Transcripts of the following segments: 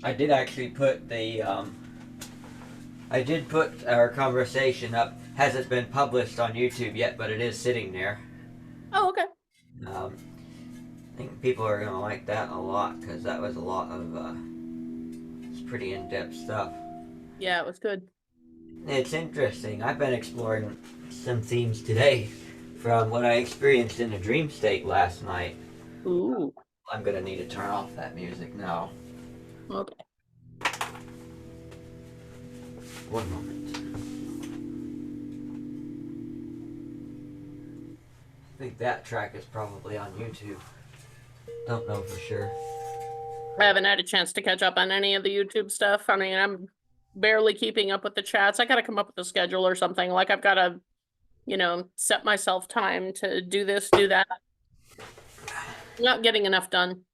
I did actually put I did put our conversation up. Hasn't been published on YouTube yet, but it is sitting there. Oh, okay. I think people are gonna like that a lot because that was a lot of it's pretty in-depth stuff. Yeah, it was good. It's interesting. I've been exploring some themes today from what I experienced in a dream state last night. Ooh, I'm gonna need to turn off that music now. okay. One moment. I think that track is probably on YouTube. Don't know for sure. I haven't had a chance to catch up on any of the YouTube stuff. I mean, I'm barely keeping up with the chats. I gotta come up with a schedule or something. Like I've gotta, set myself time to do this, do that. Not getting enough done.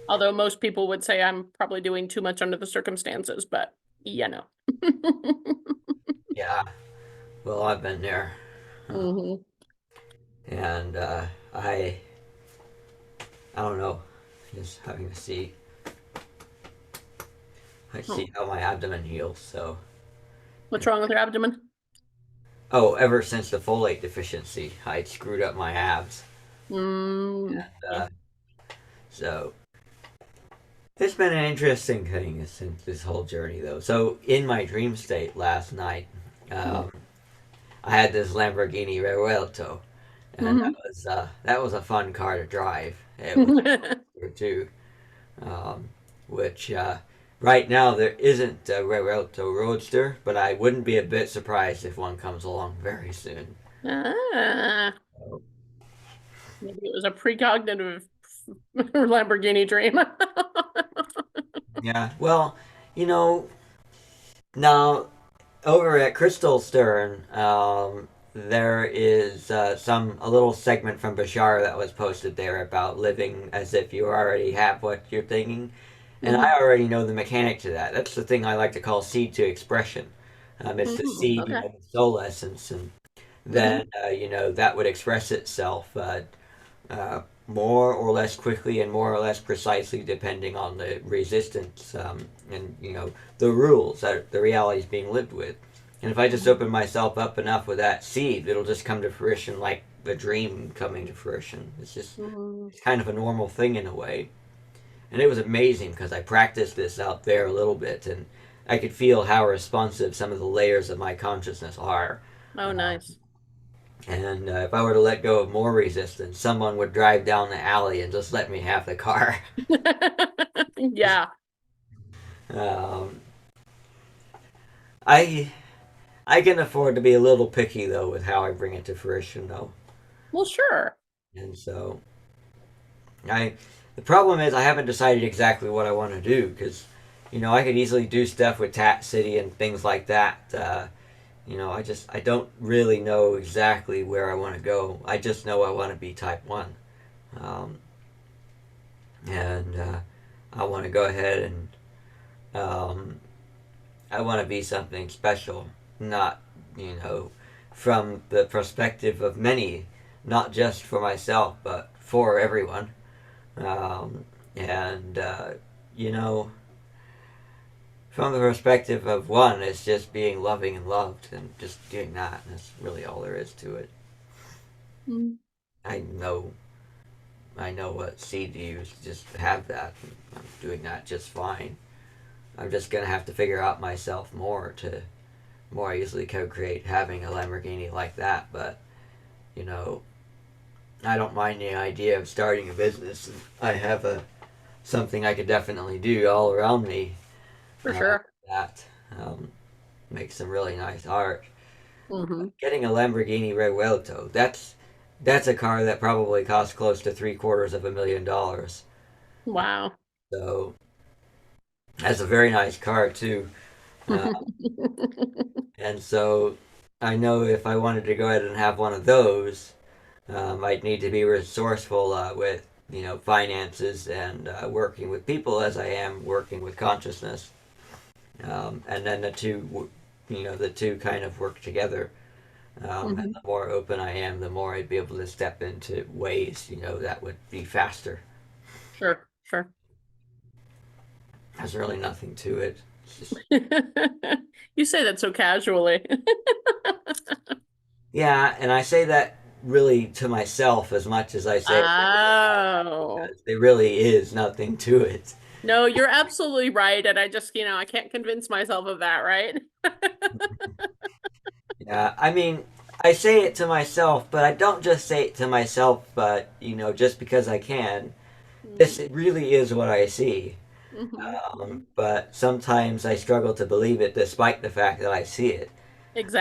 Although most people would say I'm probably doing too much under the circumstances, but you know. Yeah. Well, I've been there. Uh, hmm and I don't know. Just having to see. I Oh, see how my abdomen heals. So, what's wrong with your abdomen? oh, ever since the folate deficiency, I screwed up my abs. Yeah. Uh, so it's been an interesting thing since this whole journey, though. So in my dream state last night, um, I had this Lamborghini Revuelto, and Mm-hmm. that was a fun car to drive. It was too, um, which right now there isn't a Revuelto Roadster, but I wouldn't be a bit surprised if one comes along very soon. Ah, maybe it was a precognitive Lamborghini dream. Yeah, well, you know, now over at Crystal Stern, there is some a little segment from Bashar that was posted there about living as if you already have what you're thinking, and I hmm already know the mechanic to that. That's the thing I like to call seed to expression. It's the seed, Okay. the soul essence, and hmm then that would express itself more or less quickly and more or less precisely depending on the resistance and the rules that the reality is being lived with. And if I just open myself up enough with that seed, it'll just come to fruition like a dream coming to fruition. hmm It's kind of a normal thing in a way. And it was amazing because I practiced this out there a little bit and I could feel how responsive some of the layers of my consciousness are. Oh, nice. And if I were to let go of more resistance, someone would drive down the alley and just let me have the car. Yeah. um, I I can afford to be a little picky though with how I bring it to fruition though, Well, sure. and so I the problem is I haven't decided exactly what I want to do because I could easily do stuff with Tat City and things like that. I don't really know exactly where I want to go. I just know I want to be Type One. Um, and I want to go ahead and um, I want to be something special, not from the perspective of many, not just for myself, but for everyone. And you know, from the perspective of one, it's just being loving and loved, and just doing that. And that's really all there is to it. Mm. I know, I know what seed to use to just have that. I'm doing that just fine. I'm just gonna have to figure out myself more to more easily co-create having a Lamborghini like that. But you know, I don't mind the idea of starting a business. I have a something I could definitely do all around me. For sure. That um, makes some really nice art. hmm Getting a Lamborghini Revuelto, that's a car that probably costs close to $750,000. Wow. So that's a very nice car too. Uh, and so I know if I wanted to go ahead and have one of those, I'd need to be resourceful with finances and working with people as I am working with consciousness, and then the two kind of work together. And hmm the more open I am, the more I'd be able to step into ways that would be faster. Sure. Sure. There's really nothing to it. It's just, You say that so casually. yeah, and I say that really to myself as much as I say it to everybody else, Oh. because there really is nothing to it. No, you're absolutely right. And I just, I can't convince myself of that, right? Yeah, I mean, I say it to myself, but I don't just say it to myself, but just because I can. This Mm, it really is what I see. mhm, mhm. But sometimes I struggle to believe it, despite the fact that I see it.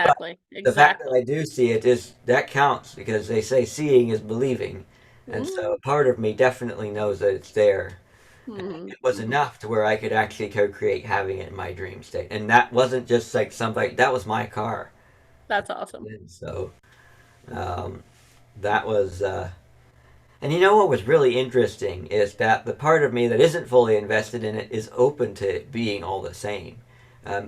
But Exactly. the fact that Exactly. I do see it is that counts because they say seeing is believing, and so Mm, a part of me definitely knows that it's there. mhm, It was mhm. enough to where I could actually co-create having it in my dream state, and that wasn't just like somebody. That was my car, That's awesome. and so um, that was. And you know what was really interesting is that the part of me that isn't fully invested in it is open to it being all the same,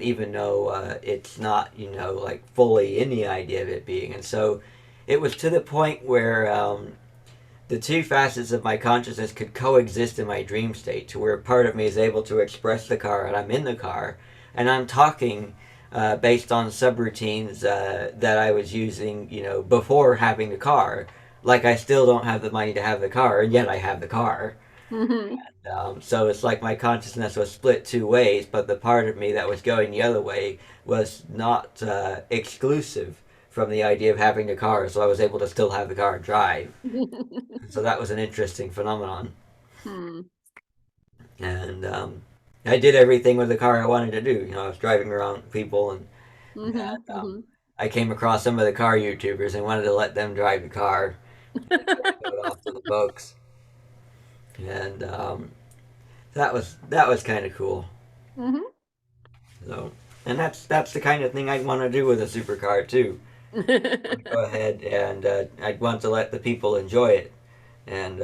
even though it's not, like fully in the idea of it being. And so it was to the point where the two facets of my consciousness could coexist in my dream state, to where part of me is able to express the car and I'm in the car and I'm talking. Based on subroutines that I was using, before having the car, like I still don't have the money to have the car, and yet I have the car. Mhm. So it's like my consciousness was split two ways, but the part of me that was going the other way was not exclusive from the idea of having the car, so I was able to still have the car and drive. So that was an interesting phenomenon. Hmm. And I did everything with the car I wanted to do. I was driving around people, Mhm. um, Mhm. I came across some of the car YouTubers and wanted to let them drive the car and show it off to the folks. And that was kind of cool. Mhm. So, and that's the kind of thing I'd want to do with a supercar too. I'd go ahead and I'd want to let the people enjoy it, and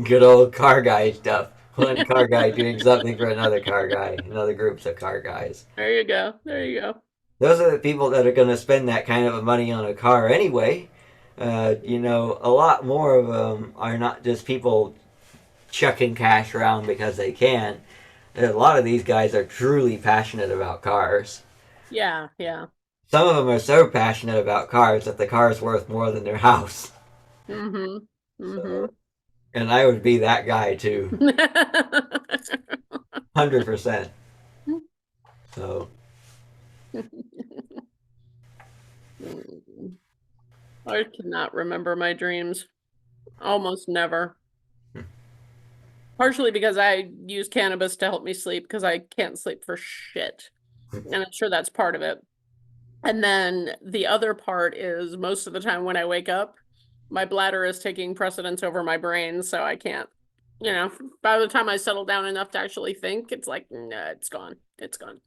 good old car guy stuff. One car guy doing something for another car guy, another groups of car guys. There you go. There you go. Those are the people that are going to spend that kind of money on a car anyway. A lot more of them are not just people chucking cash around because they can. A lot of these guys are truly passionate about cars. Yeah, yeah. Some of them are so passionate about cars that the car is worth more than their house. Mhm. So, Mhm. and I would be that guy too, 100%. So, Mm. I cannot remember my dreams. Almost never. Partially because I use cannabis to help me sleep because I can't sleep for shit. And I'm sure that's part of it. And then the other part is most of the time when I wake up, my bladder is taking precedence over my brain, so I can't, you know, by the time I settle down enough to actually think, it's like, nah, it's gone. It's gone.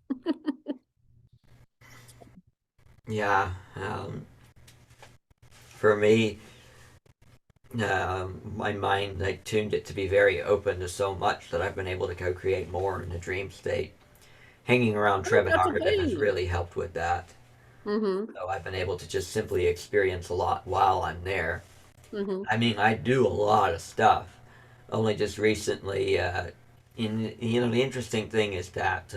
yeah, for me, my mind, I tuned it to be very open to so much that I've been able to co-create more in the dream state. Hanging around I think Trevin that's Arden has okay. really helped with that. Mm-hmm. So I've been able to just simply experience a lot while I'm there. Mm-hmm. I mean, I do a lot of stuff. Only just recently, the interesting thing is that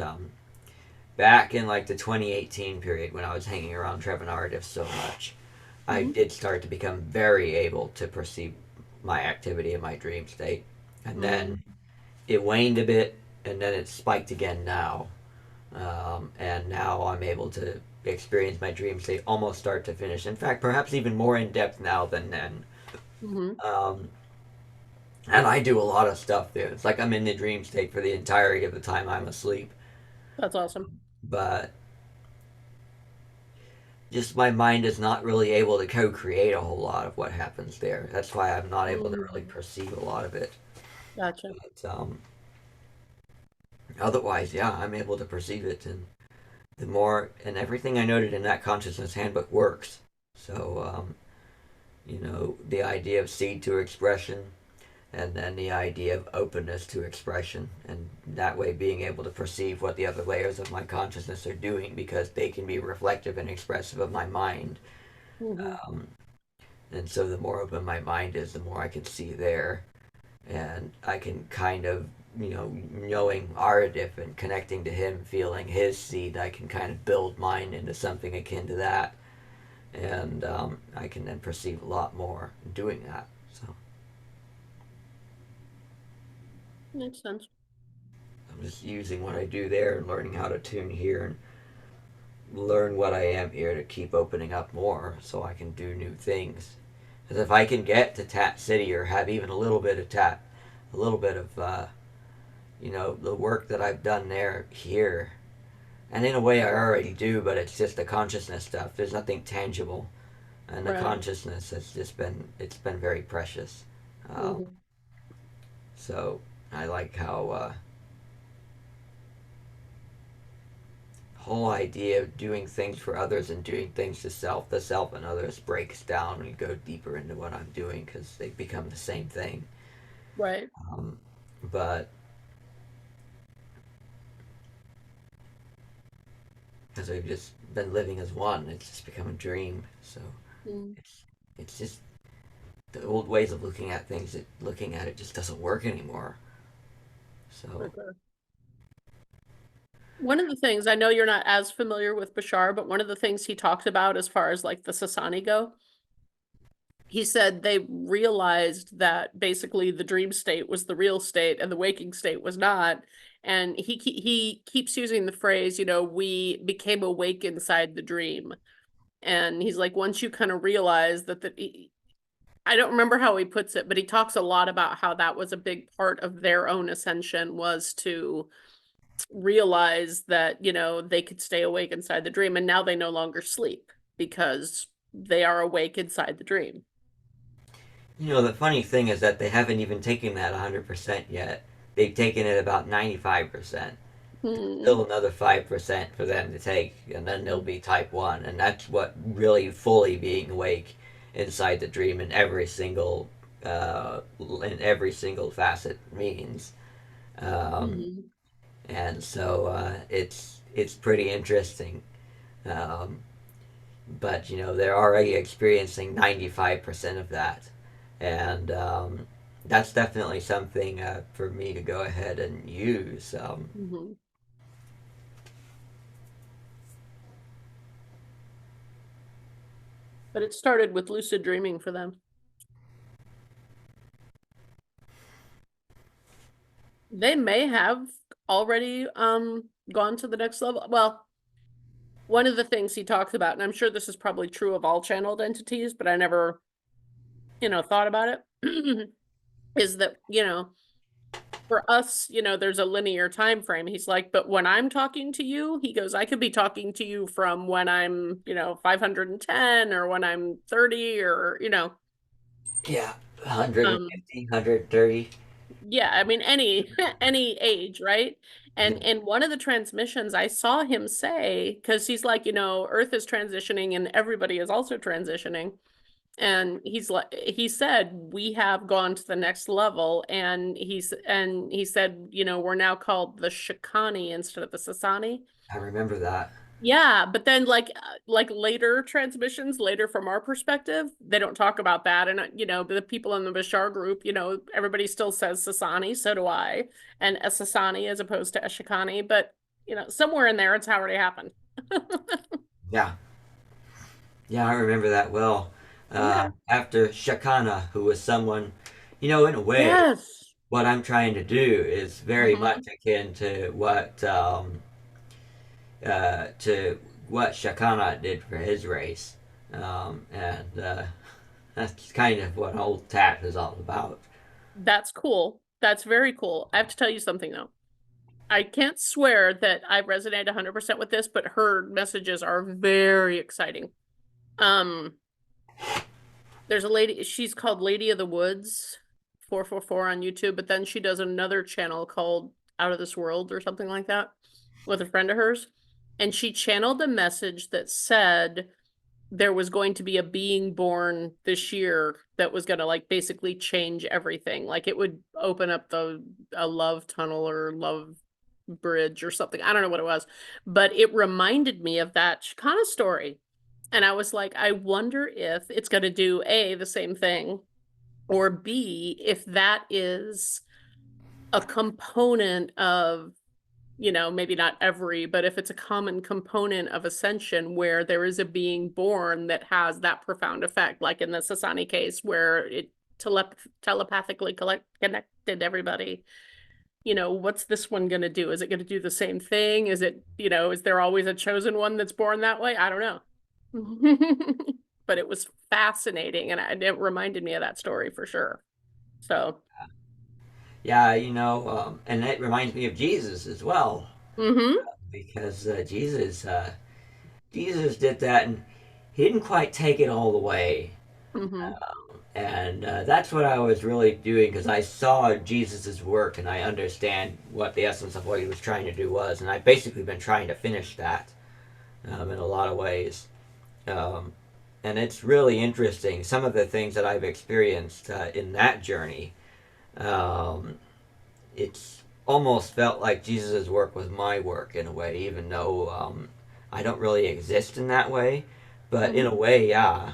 back in like the 2018 period when I was hanging around Trevin Arden so much, I Mm-hmm. did start to become very able to perceive my activity in my dream state. And Mm-hmm. then it waned a bit, and then it spiked again now. And now I'm able to experience my dream state almost start to finish. In fact, perhaps even more in depth now than then. Mm-hmm. Um, and I do a lot of stuff there. It's like I'm in the dream state for the entirety of the time I'm asleep. That's awesome. But just my mind is not really able to co-create a whole lot of what happens there. That's why I'm not able to really Mm-hmm. perceive a lot of it. Gotcha. But otherwise, yeah, I'm able to perceive it, and the more and everything I noted in that consciousness handbook works. So the idea of seed to expression, and then the idea of openness to expression, and that way being able to perceive what the other layers of my consciousness are doing because they can be reflective and expressive of my mind. Mm-hmm. Um, and so the more open my mind is, the more I can see there, and I can kind of knowing Aradif and connecting to him, feeling his seed, I can kind of build mine into something akin to that, and I can then perceive a lot more doing that. So Makes sense. I'm just using what I do there and learning how to tune here and learn what I am here to keep opening up more so I can do new things. Because if I can get to Tat City or have even a little bit of Tat, a little bit of, the work that I've done there here, and in a way I already do, but it's just the consciousness stuff. There's nothing tangible, and the Right. consciousness has just it's been very precious. Um, Hmm. so I like how whole idea of doing things for others and doing things to self, the self and others breaks down when you go deeper into what I'm doing because they become the same thing. Right. Um, but because we've just been living as one, it's just become a dream. So Mm. it's it's just the old ways of looking at things. Looking at it just doesn't work anymore. So Okay. One of the things, I know you're not as familiar with Bashar, but one of the things he talked about as far as like the Sasani go, he said they realized that basically the dream state was the real state and the waking state was not. And he keeps using the phrase, we became awake inside the dream. And he's like, once you kind of realize that I don't remember how he puts it, but he talks a lot about how that was a big part of their own ascension, was to realize that, they could stay awake inside the dream, and now they no longer sleep because they are awake inside the dream. the funny thing is that they haven't even taken that 100% yet. They've taken it about 95%. Hmm. Still another 5% for them to take, and then they'll be type 1. And that's what really fully being awake inside the dream in every single facet means. Um, Hmm. and so it's pretty interesting. Um, but they're already experiencing 95% of that, and that's definitely something for me to go ahead and use. Hmm. But it started with lucid dreaming for them. They may have already gone to the next level. Well, one of the things he talks about, and I'm sure this is probably true of all channeled entities, but I never, thought about it, is that, for us, there's a linear time frame. He's like, but when I'm talking to you, he goes, I could be talking to you from when I'm, 510 or when I'm 30 or, Yeah, um, 150, 130. yeah, I mean any any age, right? And Yeah, in one of the transmissions I saw him say, because he's like, Earth is transitioning and everybody is also transitioning. And he said, we have gone to the next level. And he said, we're now called the Shikani instead of the Sasani. I remember that. Yeah, but then like later transmissions, later from our perspective, they don't talk about that. And the people in the Bashar group, everybody still says Sasani, so do I, and a Sasani as opposed to a Shikani. But somewhere in there, it's already happened. Yeah, yeah, I remember that well. Okay. After Shakana, who was someone, in a way, Yes. what I'm trying to do is very Hmm. much akin to what Shakana did for his race, and that's kind of what old Tat is all about. That's cool. That's very cool. I have to tell you something though. I can't swear that I resonate 100% with this, but her messages are very exciting. Um, there's a lady, she's called Lady of the Woods 444 on YouTube, but then she does another channel called Out of This World or something like that with a friend of hers. And she channeled a message that said there was going to be a being born this year that was going to like basically change everything. Like it would open up the a love tunnel or love bridge or something. I don't know what it was, but it reminded me of that Chicana story. And I was like, I wonder if it's going to do A, the same thing, or B, if that is a component of, maybe not every, but if it's a common component of ascension where there is a being born that has that profound effect, like in the Sasani case where it telepathically connected everybody, what's this one going to do? Is it going to do the same thing? Is it, is there always a chosen one that's born that way? I don't know. But it was fascinating and it reminded me of that story for sure. So, Yeah, and it reminds me of Jesus as well, mm-hmm, because Jesus did that, and he didn't quite take it all the way. mm-hmm, And that's what I was really doing, because I saw Jesus's work and I understand what the essence of what he was trying to do was, and I've basically been trying to finish that in a lot of ways. Um, and it's really interesting. Some of the things that I've experienced in that journey, um, it's almost felt like Jesus' work was my work in a way, even though I don't really exist in that way. But in mm-hmm. a way, yeah,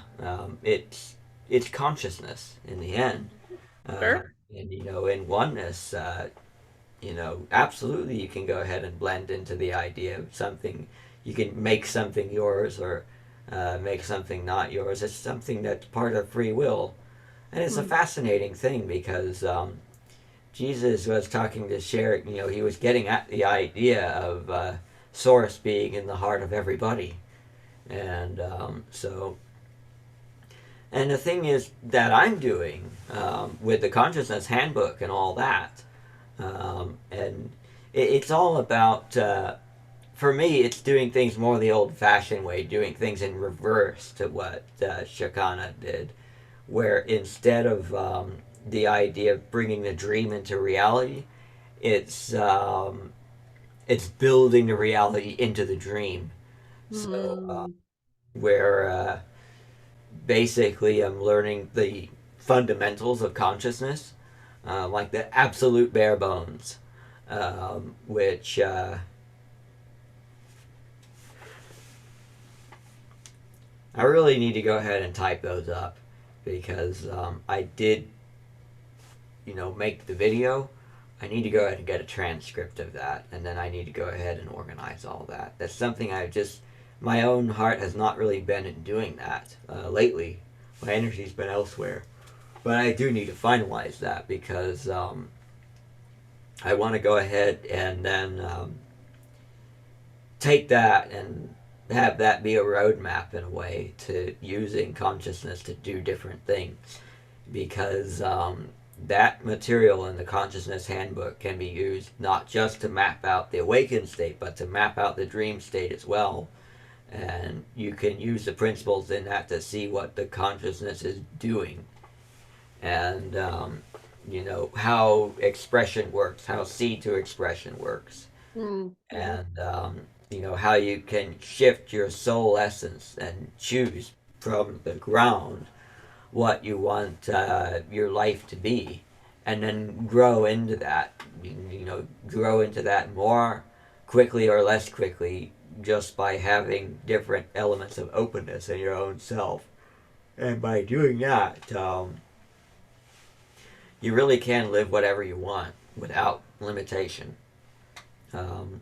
it's consciousness in the end, uh, Sure. and in oneness, absolutely, you can go ahead and blend into the idea of something. You can make something yours or make something not yours. It's something that's part of free will, and it's a Mm-hmm. fascinating thing because Jesus was talking to Sherrick. He was getting at the idea of source being in the heart of everybody, and and the thing is that I'm doing with the consciousness handbook and all that, and it's all about. For me, it's doing things more the old-fashioned way, doing things in reverse to what Shakana did, where instead of the idea of bringing the dream into reality, it's it's building the reality into the dream. So Mm-hmm. where basically I'm learning the fundamentals of consciousness, like the absolute bare bones, which I really need to go ahead and type those up because I did, make the video. I need to go ahead and get a transcript of that, and then I need to go ahead and organize all that. That's something my own heart has not really been in doing that lately. My energy's been elsewhere. But I do need to finalize that because I want to go ahead and then take that and have that be a roadmap in a way to using consciousness to do different things. Because that material in the consciousness handbook can be used not just to map out the awakened state, but to map out the dream state as well. And you can use the principles in that to see what the consciousness is doing, and how expression works, how seed to expression works, Mm-hmm. and how you can shift your soul essence and choose from the ground what you want your life to be, and then grow into that. Grow into that more quickly or less quickly just by having different elements of openness in your own self. And by doing that, you really can live whatever you want without limitation. Um,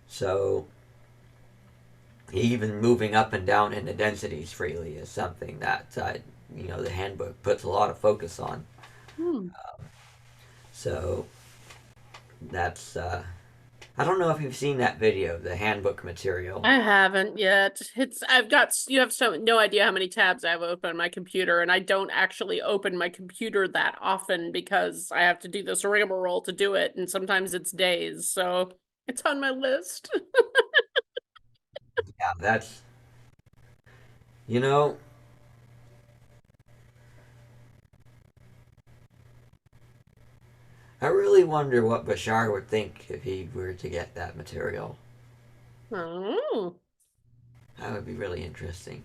so even moving up and down in the densities freely is something that the handbook puts a lot of focus on. Mm-hmm. So that's I don't know if you've seen that video, the handbook material. I haven't yet. You have no idea how many tabs I have open on my computer, and I don't actually open my computer that often because I have to do this rigmarole to do it, and sometimes it's days, so it's on my list. Yeah, that's you know I really wonder what Bashar would think if he were to get that material. Oh, That would be really interesting.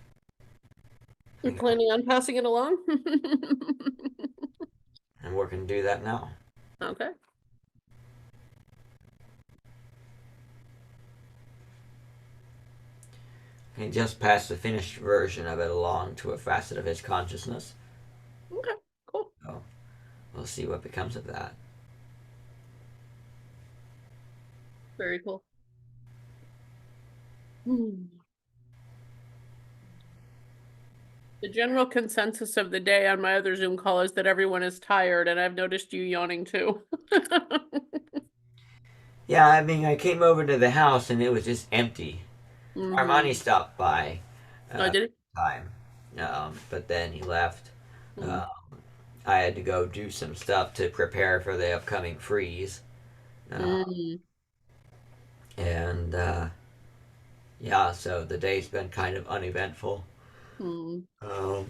you're I think planning on passing it along? I'm working to do that now. Okay. He just passed the finished version of it along to a facet of his consciousness. Okay. Cool. So we'll see what becomes of that. Very cool. Hmm. The general consensus of the day on my other Zoom call is that everyone is tired, and I've noticed you yawning too. Yeah, I mean, I came over to the house and it was just empty. Armani Mm-hmm. stopped by Oh, uh, did it? time, but then he left. Mm-hmm. Uh, I had to go do some stuff to prepare for the upcoming freeze. Uh, and yeah, so the day's been kind of uneventful. Mm-hmm. Um,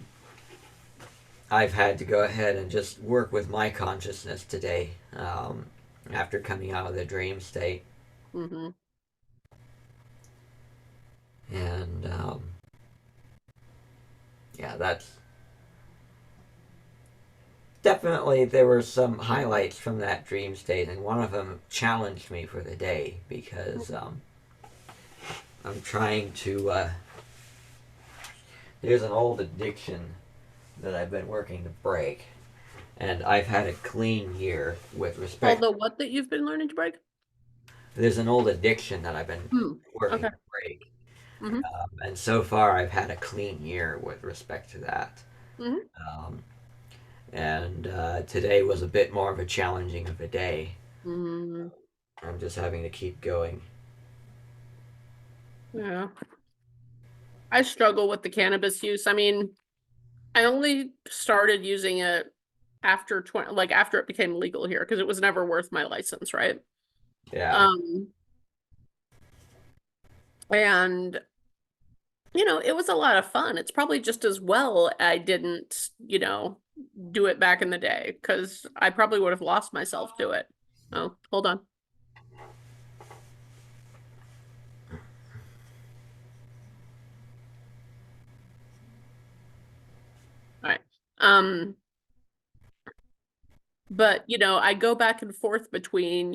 I've had to go ahead and just work with my consciousness today after coming out of the dream state. Mm-hmm. And yeah, that's definitely, there were some highlights from that dream state, and one of them challenged me for the day because I'm trying to. There's an old addiction that I've been working to break, and I've had a clean year with respect. Although what that you've been learning to break? There's an old addiction that I've been Hmm. working Okay. to break, Mm-hmm. and so far I've had a clean year with respect to that. Mm-hmm. Um, and today was a bit more of a challenging of a day. Mm-hmm. I'm just having to keep going. Yeah. I struggle with the cannabis use. I mean, I only started using it after 20, like after it became legal here, because it was never worth my license, right? Yeah. Um, and it was a lot of fun. It's probably just as well I didn't, do it back in the day, because I probably would have lost myself to it. Oh, hold on. All right. Um, but I go back and forth between,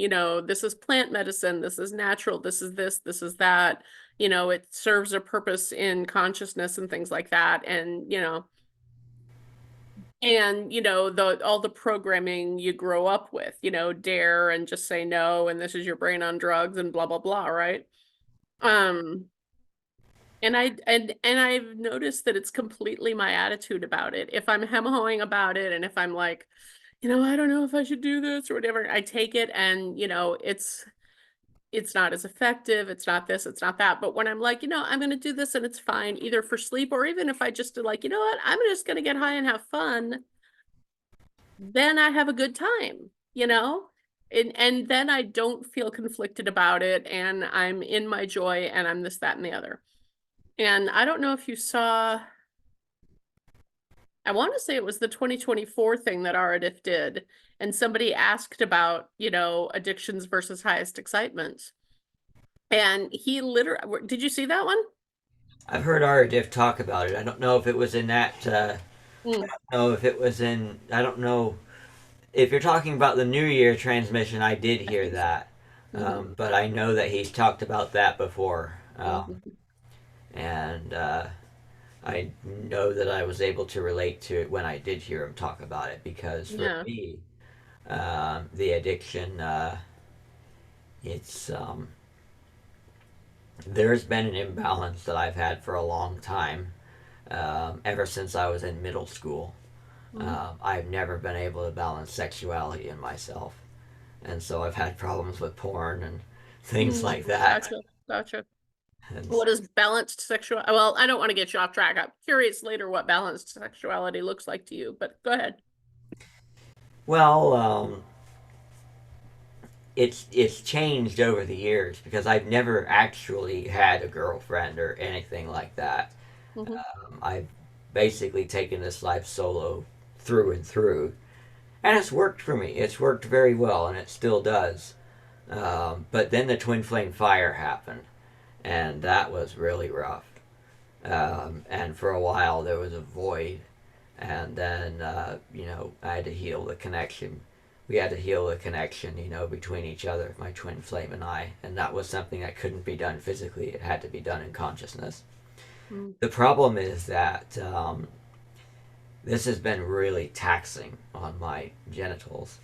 this is plant medicine, this is natural, this is this, this is that. It serves a purpose in consciousness and things like that. And the all the programming you grow up with, dare and just say no, and this is your brain on drugs and blah blah blah, right? Um, and I've noticed that it's completely my attitude about it. If I'm hem-hawing about it, and if I'm like, I don't know if I should do this or whatever, I take it, and it's not as effective, it's not this, it's not that. But when I'm like, I'm gonna do this and it's fine, either for sleep or even if I just do like, what, I'm just gonna get high and have fun, then I have a good time. And then I don't feel conflicted about it, and I'm in my joy, and I'm this, that, and the other. And I don't know if you saw, I want to say it was the 2024 thing that Aradif did, and somebody asked about, addictions versus highest excitements. And he literally, did you see that one? I've heard Aradif talk about it. I don't know if it was in that. Mm, Know if it was in. I don't know if you're talking about the New Year transmission. I did I hear think so. that, Hmm. but I know that he's talked about that before, Hmm. and I know that I was able to relate to it when I did hear him talk about it because for Yeah. me, the addiction, it's there's been an imbalance that I've had for a long time, ever since I was in middle school. Mhm. I've never been able to balance sexuality in myself, and so I've had problems with porn and things like that. Gotcha. Gotcha. And What is balanced sexual? Well, I don't want to get you off track. I'm curious later what balanced sexuality looks like to you, but go ahead. well, it's changed over the years because I've never actually had a girlfriend or anything like that. Hmm. I've basically taken this life solo through and through, and it's worked for me. It's worked very well, and it still does. But then the twin flame fire happened, and that was really rough. And for a while there was a void, and then I had to heal the connection. We had to heal the connection, between each other, my twin flame and I, and that was something that couldn't be done physically. It had to be done in consciousness. Mm. The problem is that this has been really taxing on my genitals.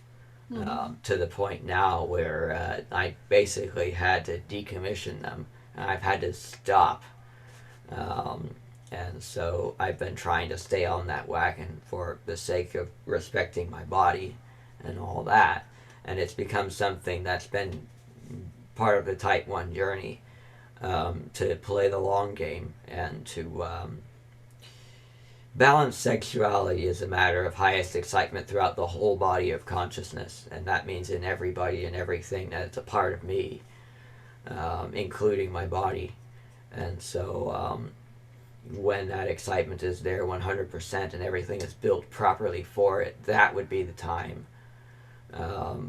Mm-hmm. to the point now where I basically had to decommission them. And I've had to stop. Um, and so I've been trying to stay on that wagon for the sake of respecting my body and all that. And it's become something that's been part of the Type 1 journey, to play the long game and to balance sexuality is a matter of highest excitement throughout the whole body of consciousness. And that means in everybody and everything that's a part of me, including my body. And so when that excitement is there 100% and everything is built properly for it, that would be the time.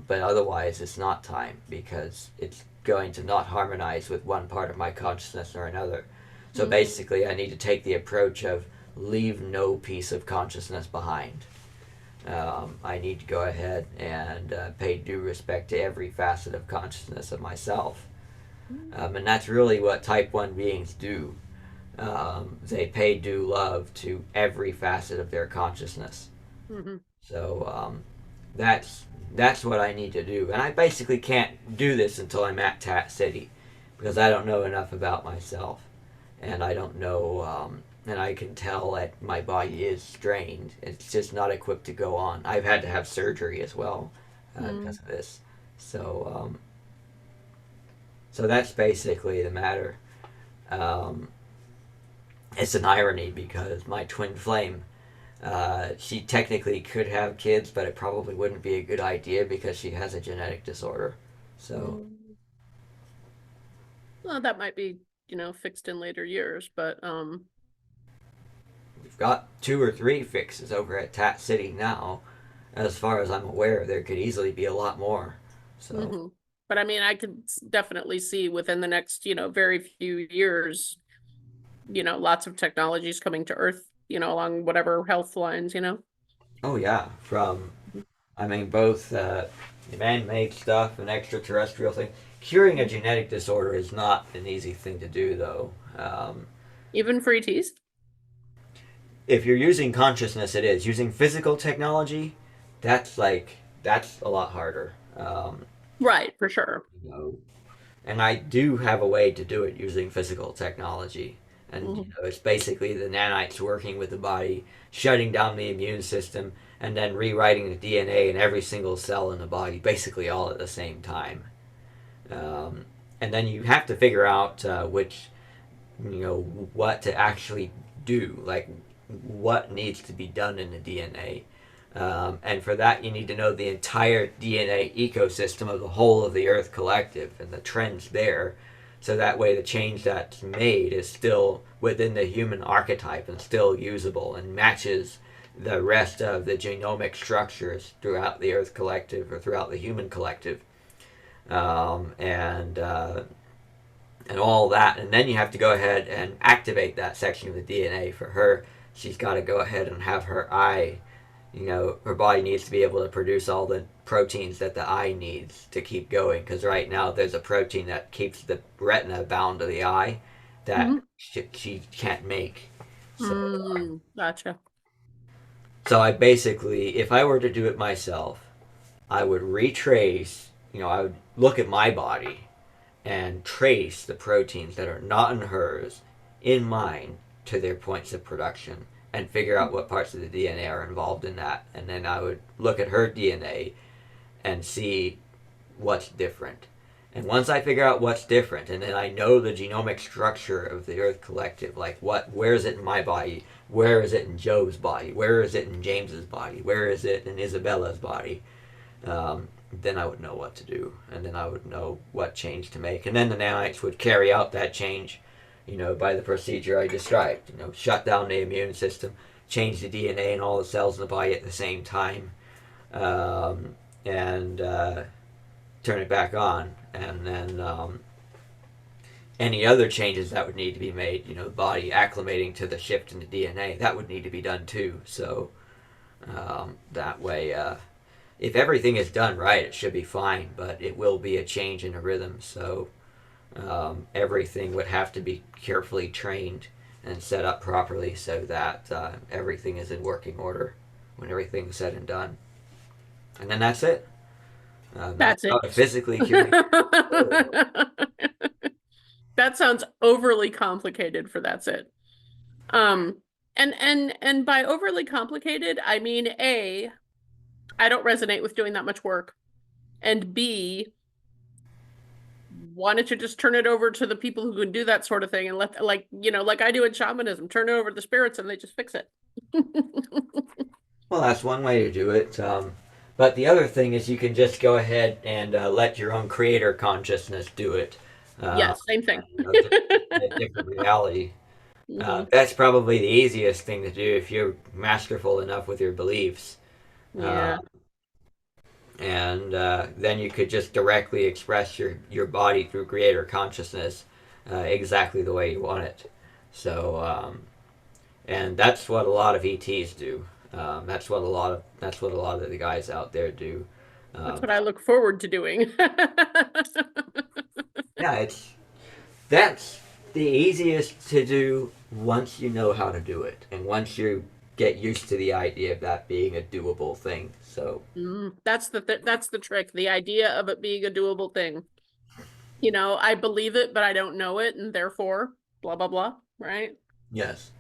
But otherwise, it's not time because it's going to not harmonize with one part of my consciousness or another. So Mm-hmm. basically, I need to take the approach of leave no piece of consciousness behind. I need to go ahead and pay due respect to every facet of consciousness of myself. And that's really what Type 1 beings do. They pay due love to every facet of their consciousness. Mm-hmm. So that's that's what I need to do, and I basically can't do this until I'm at TAT City, because I don't know enough about myself, and I don't know, and I can tell that my body is strained. It's just not equipped to go on. I've had to have surgery as well Mm-hmm. because of this. So so that's basically the matter. Um, it's an irony because my twin flame, she technically could have kids, but it probably wouldn't be a good idea because she has a genetic disorder. So Mm-hmm. Well, that might be, fixed in later years, but we've got two or three fixes over at Tat City now. As far as I'm aware, there could easily be a lot more. So, hmm but I mean, I could definitely see within the next, very few years, lots of technologies coming to Earth, along whatever health lines. oh yeah, from I mean both man-made stuff and extraterrestrial things. Curing a Mhm. genetic disorder is not an easy thing to do, though. Even for ETs? If you're using consciousness, it is. Using physical technology, that's a lot harder. Right, for sure. You know, and I do have a way to do it using physical technology. And Hmm it's basically the nanites working with the body, shutting down the immune system, and then rewriting the DNA in every single cell in the body, basically all at the same time. Um, and then you have to figure out which, what to actually do, like what needs to be done in the DNA. And for that, you need to know the entire DNA ecosystem of the whole of the Earth collective and the trends there. So that way, the change that's made is still within the human archetype and still usable and matches the rest of the genomic structures throughout the Earth collective or throughout the human collective. Um, and uh, and all that. And then you have to go ahead and activate that section of the DNA for her. She's got to go ahead and have her eye, her body needs to be able to produce all the proteins that the eye needs to keep going. Because right now there's a protein that keeps the retina bound to the eye that hmm she can't make. So, Gotcha. so I basically, if I were to do it myself, I would retrace, I would look at my body and trace the proteins that are not in hers in mine to their points of production and figure out what parts of the DNA are involved in that. And then I would look at her DNA and see what's different. And once I figure out what's different, and then I know the genomic structure of the Earth Collective, like where is it in my body, where is it in Joe's body, where is it in James's body, where is it in Isabella's body, then I would know what to do, and then I would know what change to make, and then the nanites would carry out that change, by the procedure I described. Shut down the immune system, change the DNA in all the cells in the body at the same time, and turn it back on, and then any other changes that would need to be made, the body acclimating to the shift in the DNA, that would need to be done too. So that way, if everything is done right, it should be fine, but it will be a change in the rhythm. So everything would have to be carefully trained and set up properly so that everything is in working order when everything's said and done. And then that's it. Not That's it. how to physically communicate. That sounds overly complicated for that's it. Um, and by overly complicated, I mean A, I don't resonate with doing that much work, and B, why don't you just turn it over to the people who can do that sort of thing and let, like, like I do in shamanism, turn it over to the spirits and they just fix it. Well, that's one way to do it. But the other thing is you can just go ahead and let your own creator consciousness do it. Yes, same thing. Just in a different reality. Hmm. That's probably the easiest thing to do if you're masterful enough with your beliefs. Yeah. Um, and then you could just directly express your body through creator consciousness exactly the way you want it. So, and that's what a lot of ETs do. That's what a lot of the guys out there do. That's Um, what I look forward to doing. yeah, that's the easiest to do once you know how to do it, and once you get used to the idea of that being a doable thing. So, That's the trick, the idea of it being a doable thing. I believe it, but I don't know it, and therefore, blah blah blah, right? yes,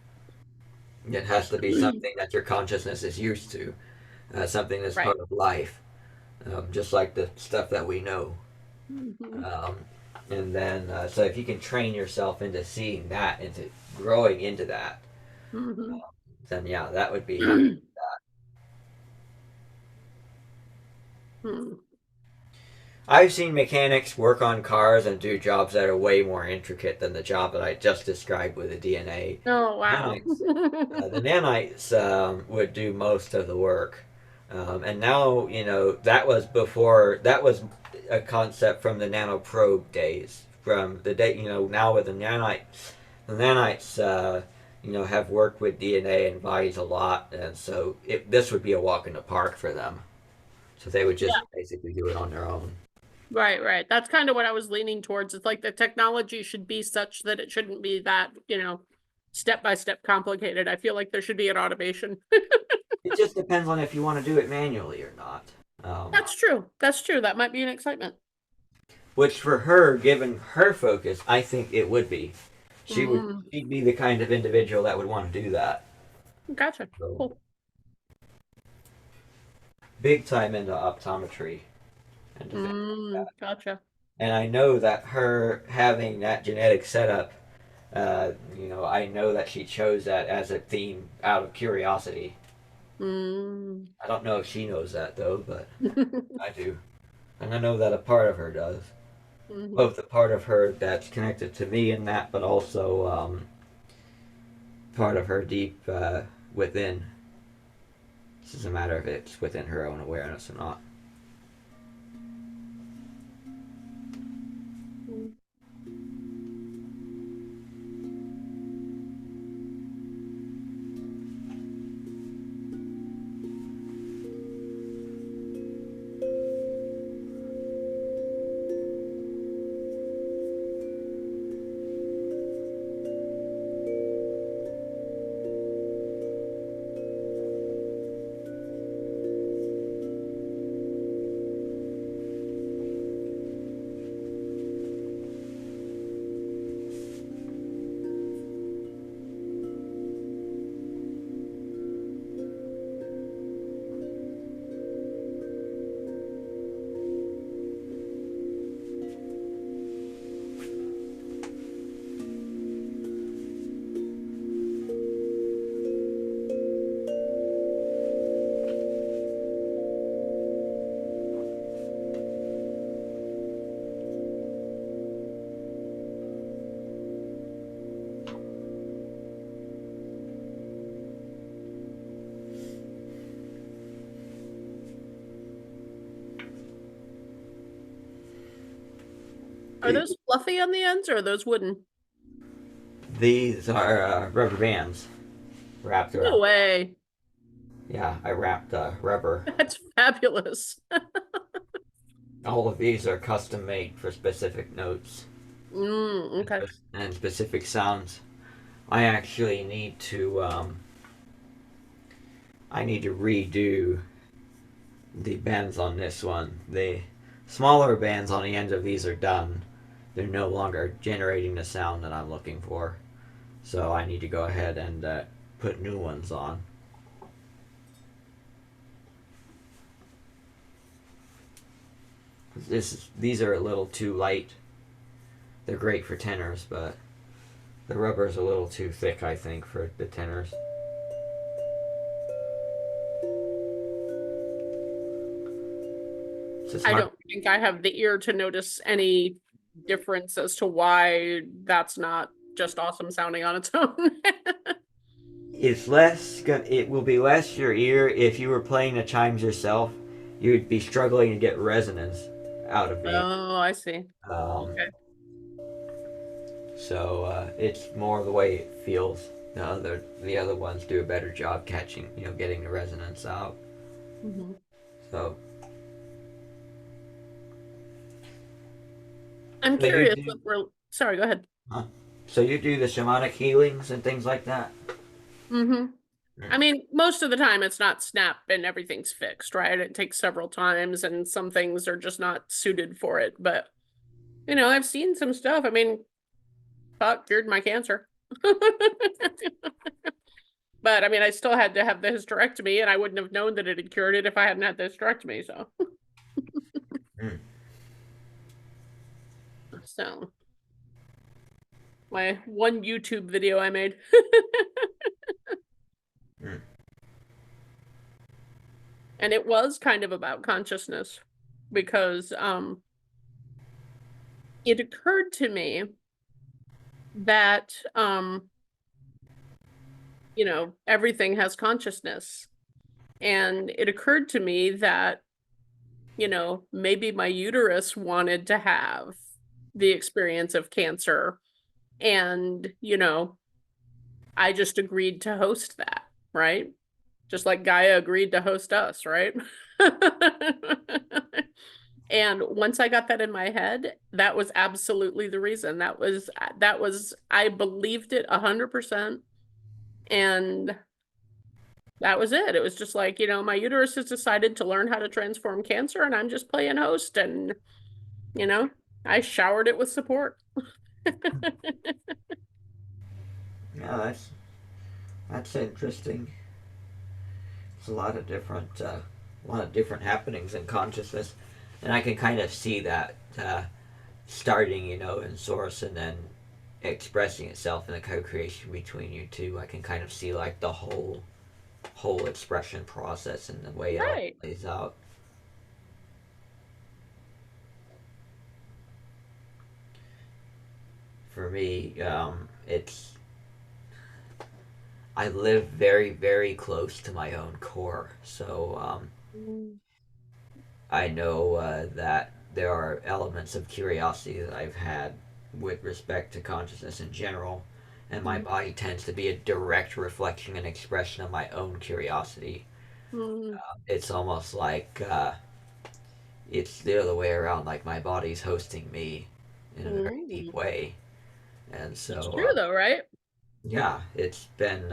it has to be something that your consciousness is used to, something that's Right. part of life, just like the stuff that we know. Hmm. Um, and then, so if you can train yourself into seeing that, into growing into that, Hmm. then yeah, that would be how. I've seen mechanics work on cars and do jobs that are way more intricate than the job that I just described with the DNA. Oh, wow. Nanites, the nanites would do most of the work. And now, that was before, that was a concept from the nanoprobe days. From the day, now with the nanites, have worked with DNA and bodies a lot. And so this would be a walk in the park for them. So they would just Yeah, basically do it on their own. right, right. That's kind of what I was leaning towards. It's like the technology should be such that it shouldn't be that, step by step complicated. I feel like there should be an automation. It just depends on if you want to do it manually or not. Um, That's true. That's true. That might be an excitement. which for her, given her focus, I think it would be. Mm, She'd be the kind of individual that would want to do that. gotcha. So Cool. big time into optometry and to things like that. Gotcha. And I know that her having that genetic setup, I know that she chose that as a theme out of curiosity. Mm. I don't know if she knows that though, but I do. And I know that a part of her does. Hmm. Both the part of her that's connected to me in that, but also part of her deep within. It's just a matter of it's within her own awareness or not. Are those fluffy on the ends or are those wooden? These are rubber bands wrapped No around. way. Yeah, I wrapped rubber. That's fabulous. All of these are custom made for specific notes Okay. and specific sounds. I actually need to. I need to redo the bends on this one. smaller bands on the ends of these are done. They're no longer generating the sound that I'm looking for. So I need to go ahead and put new ones on. These are a little too light. They're great for tenors, but the rubber's a little too thick, I think, for the tenors. It's just I hard. don't think I have the ear to notice any difference as to why that's not just awesome sounding on its own. It's less. It will be less your ear if you were playing the chimes yourself. You'd be struggling to get resonance out of being. Oh, I see. Um, Okay. so it's more the way it feels. The other ones do a better job catching, getting the resonance out. Mhm. So, I'm so you curious do. sorry, go ahead. Huh? So you do the shamanic healings and things like that. Hmm. I Mm. mean, most of the time it's not snap and everything's fixed, right? It takes several times and some things are just not suited for it. But, I've seen some stuff. I mean, thought cured my cancer. But I mean, I still had to have the hysterectomy, and I wouldn't have known that it had cured it if I hadn't had the hysterectomy. Mm. So my one YouTube video I made. Mm. And it was kind of about consciousness because it occurred to me that everything has consciousness. And it occurred to me that, maybe my uterus wanted to have the experience of cancer. And, I just agreed to host that, right? Just like Gaia agreed to host us, right? And once I got that in my head, that was absolutely the reason. That was I believed it 100%, and that was it. It was just like, my uterus has decided to learn how to transform cancer, and I'm just playing host, and you know, I showered it with support. Yeah, that's interesting. It's a lot of different happenings in consciousness, and I can kind of see that starting, in source and then expressing itself in the co-creation between you two. I can kind of see like the whole expression process and the way it all Right. plays out. For me, it's I live very, very close to my own core, so Mm, I know that there are elements of curiosity that I've had with respect to consciousness in general, and my mm, body tends to be a direct reflection and expression of my own curiosity. mm, It's almost like it's the other way around, like my body's hosting me in a very deep mm. way. And It's so, true though, right? yeah, it's been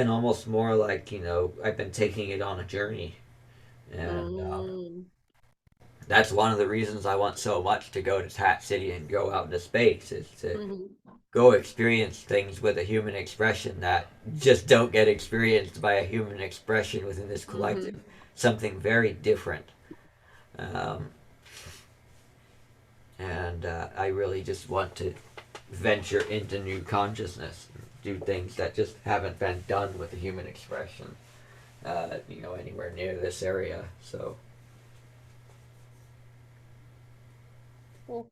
almost more like I've been taking it on a journey, and Mm, that's one of the reasons I want so much to go to Tat City and go out into space is to mhm, go experience things with a human expression that just don't get experienced by a human expression within this collective. mhm. Something very different. Um, and I really just want to venture into new consciousness, do things that just haven't been done with the human expression, anywhere near this area. So, Cool.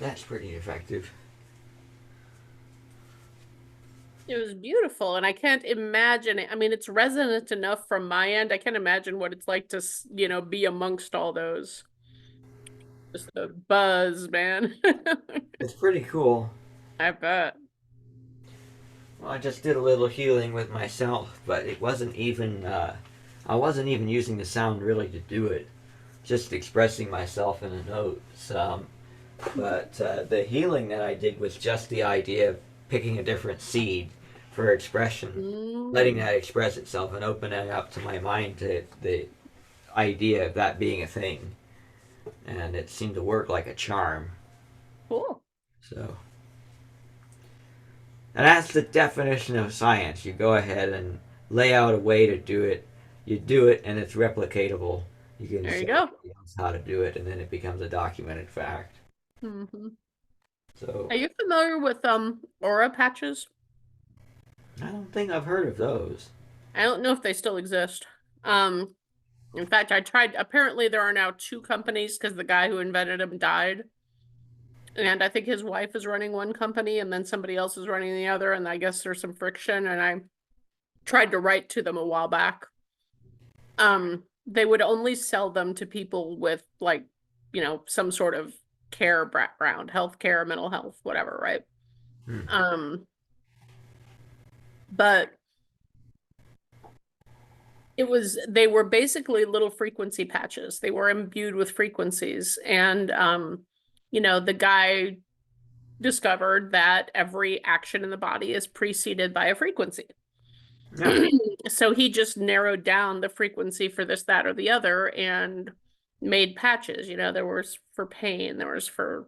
That's pretty effective. It was beautiful, and I can't imagine it. I mean, it's resonant enough from my end. I can't imagine what it's like to, be amongst all those. Just the buzz, man. It's pretty cool. I bet. Well, I just did a little healing with myself, but it wasn't even. I wasn't even using the sound really to do it. Just expressing myself in a note. But the healing that I did was just the idea of picking a different seed for expression, letting Mm, that express itself, and opening up to my mind to the idea of that being a thing. And it seemed to work like a charm. cool. So, and that's the definition of science. You go ahead and lay out a way to do it. You do it, and it's replicatable. You can There you show go. somebody else how to do it, and then it becomes a documented fact. Hmm. So, Are you familiar with aura patches? I don't think I've heard of those. I don't know if they still exist. Um, in fact, I tried. Apparently, there are now two companies because the guy who invented them died. And I think his wife is running one company and then somebody else is running the other. And I guess there's some friction. And I tried to write to them a while back. They would only sell them to people with like, some sort of care background, healthcare, mental health, whatever, right? Hmm. Um, but they were basically little frequency patches. They were imbued with frequencies. And the guy discovered that every action in the body is preceded by a frequency. Yeah. So he just narrowed down the frequency for this, that, or the other and made patches. There was for pain, there was for,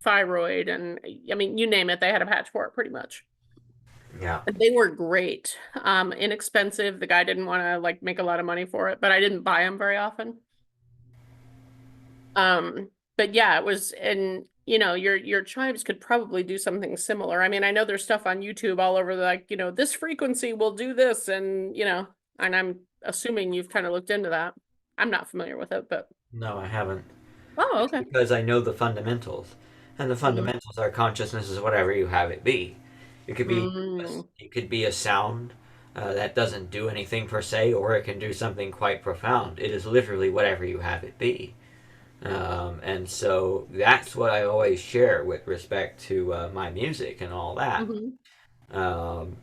thyroid, and I mean, you name it, they had a patch for it pretty much. Yeah. They were great. Inexpensive. The guy didn't want to like make a lot of money for it, but I didn't buy them very often. But yeah, it was, and your chimes could probably do something similar. I mean, I know there's stuff on YouTube all over like, this frequency will do this, and I'm assuming you've kind of looked into that. I'm not familiar with it, but No, I haven't. oh, It's okay. because I know the fundamentals. And the Mm, fundamentals are consciousness is whatever you have it be. It could be mm, it could be a sound that doesn't do anything per se, or it can do something quite profound. It is literally whatever you have it be. And so that's what I always share with respect to my music and all that. mhm. Um,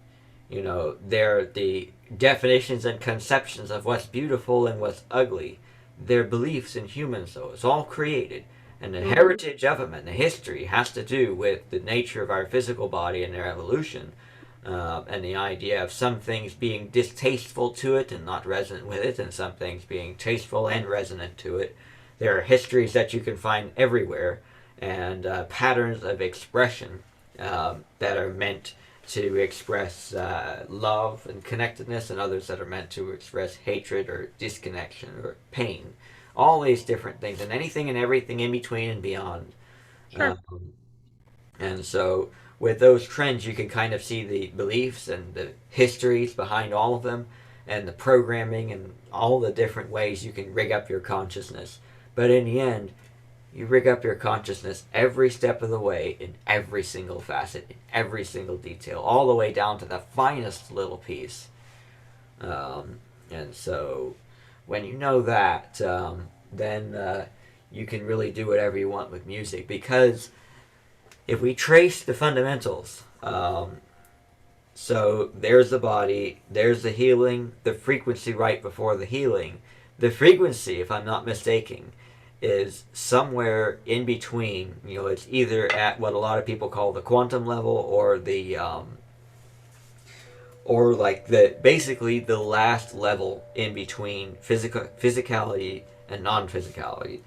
they're the definitions and conceptions of what's beautiful and what's ugly. They're beliefs in humans, though. It's all created. And the Mhm. heritage of them and the history has to do with the nature of our physical body and their evolution. And the idea of some things being distasteful to it and not resonant with it, and some things being tasteful and resonant to it. There are histories that you can find everywhere, and patterns of expression that are meant to express love and connectedness, and others that are meant to express hatred or disconnection or pain. All these different things, and anything and everything in between and beyond. Sure. Um, and so, with those trends, you can kind of see the beliefs and the histories behind all of them, and the programming and all the different ways you can rig up your consciousness. But in the end, you rig up your consciousness every step of the way in every single facet, in every single detail, all the way down to the finest little piece. And so when you know that, then you can really do whatever you want with music. Because if we trace the fundamentals, so there's the body, there's the healing, the frequency right before the healing. The frequency, if I'm not mistaken, is somewhere in between. It's either at what a lot of people call the quantum level, or like the basically the last level in between physicality and non-physicality,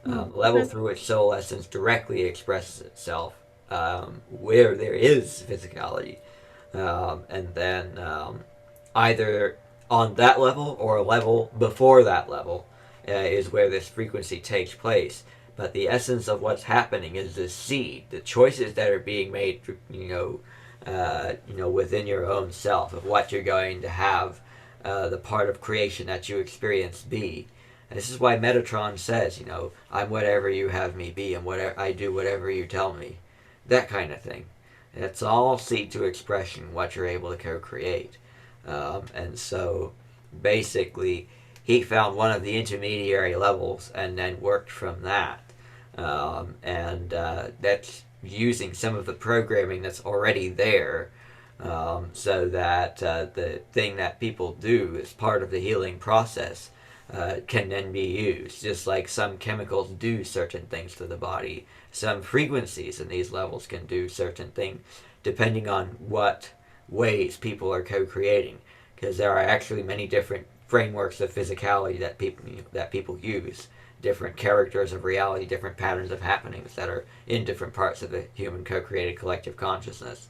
Mm, level okay. through which soul essence directly expresses itself, where there is physicality, and then either on that level or a level before that level is where this frequency takes place. But the essence of what's happening is the seed, the choices that are being made, within your own self of what you're going to have the part of creation that you experience be. And this is why Metatron says, I'm whatever you have me be, and whatever I do, whatever you tell me, that kind of thing. It's all seed to expression what you're able to co-create, and so basically, he found one of the intermediary levels and then worked from that, and that's using some of the programming that's already there, so that the thing that people do as part of the healing process can then be used. Just like some chemicals do certain things to the body, some frequencies in these levels can do certain things depending on what ways people are co-creating. Because there are actually many different frameworks of physicality that people use, different characters of reality, different patterns of happenings that are in different parts of the human co-created collective consciousness.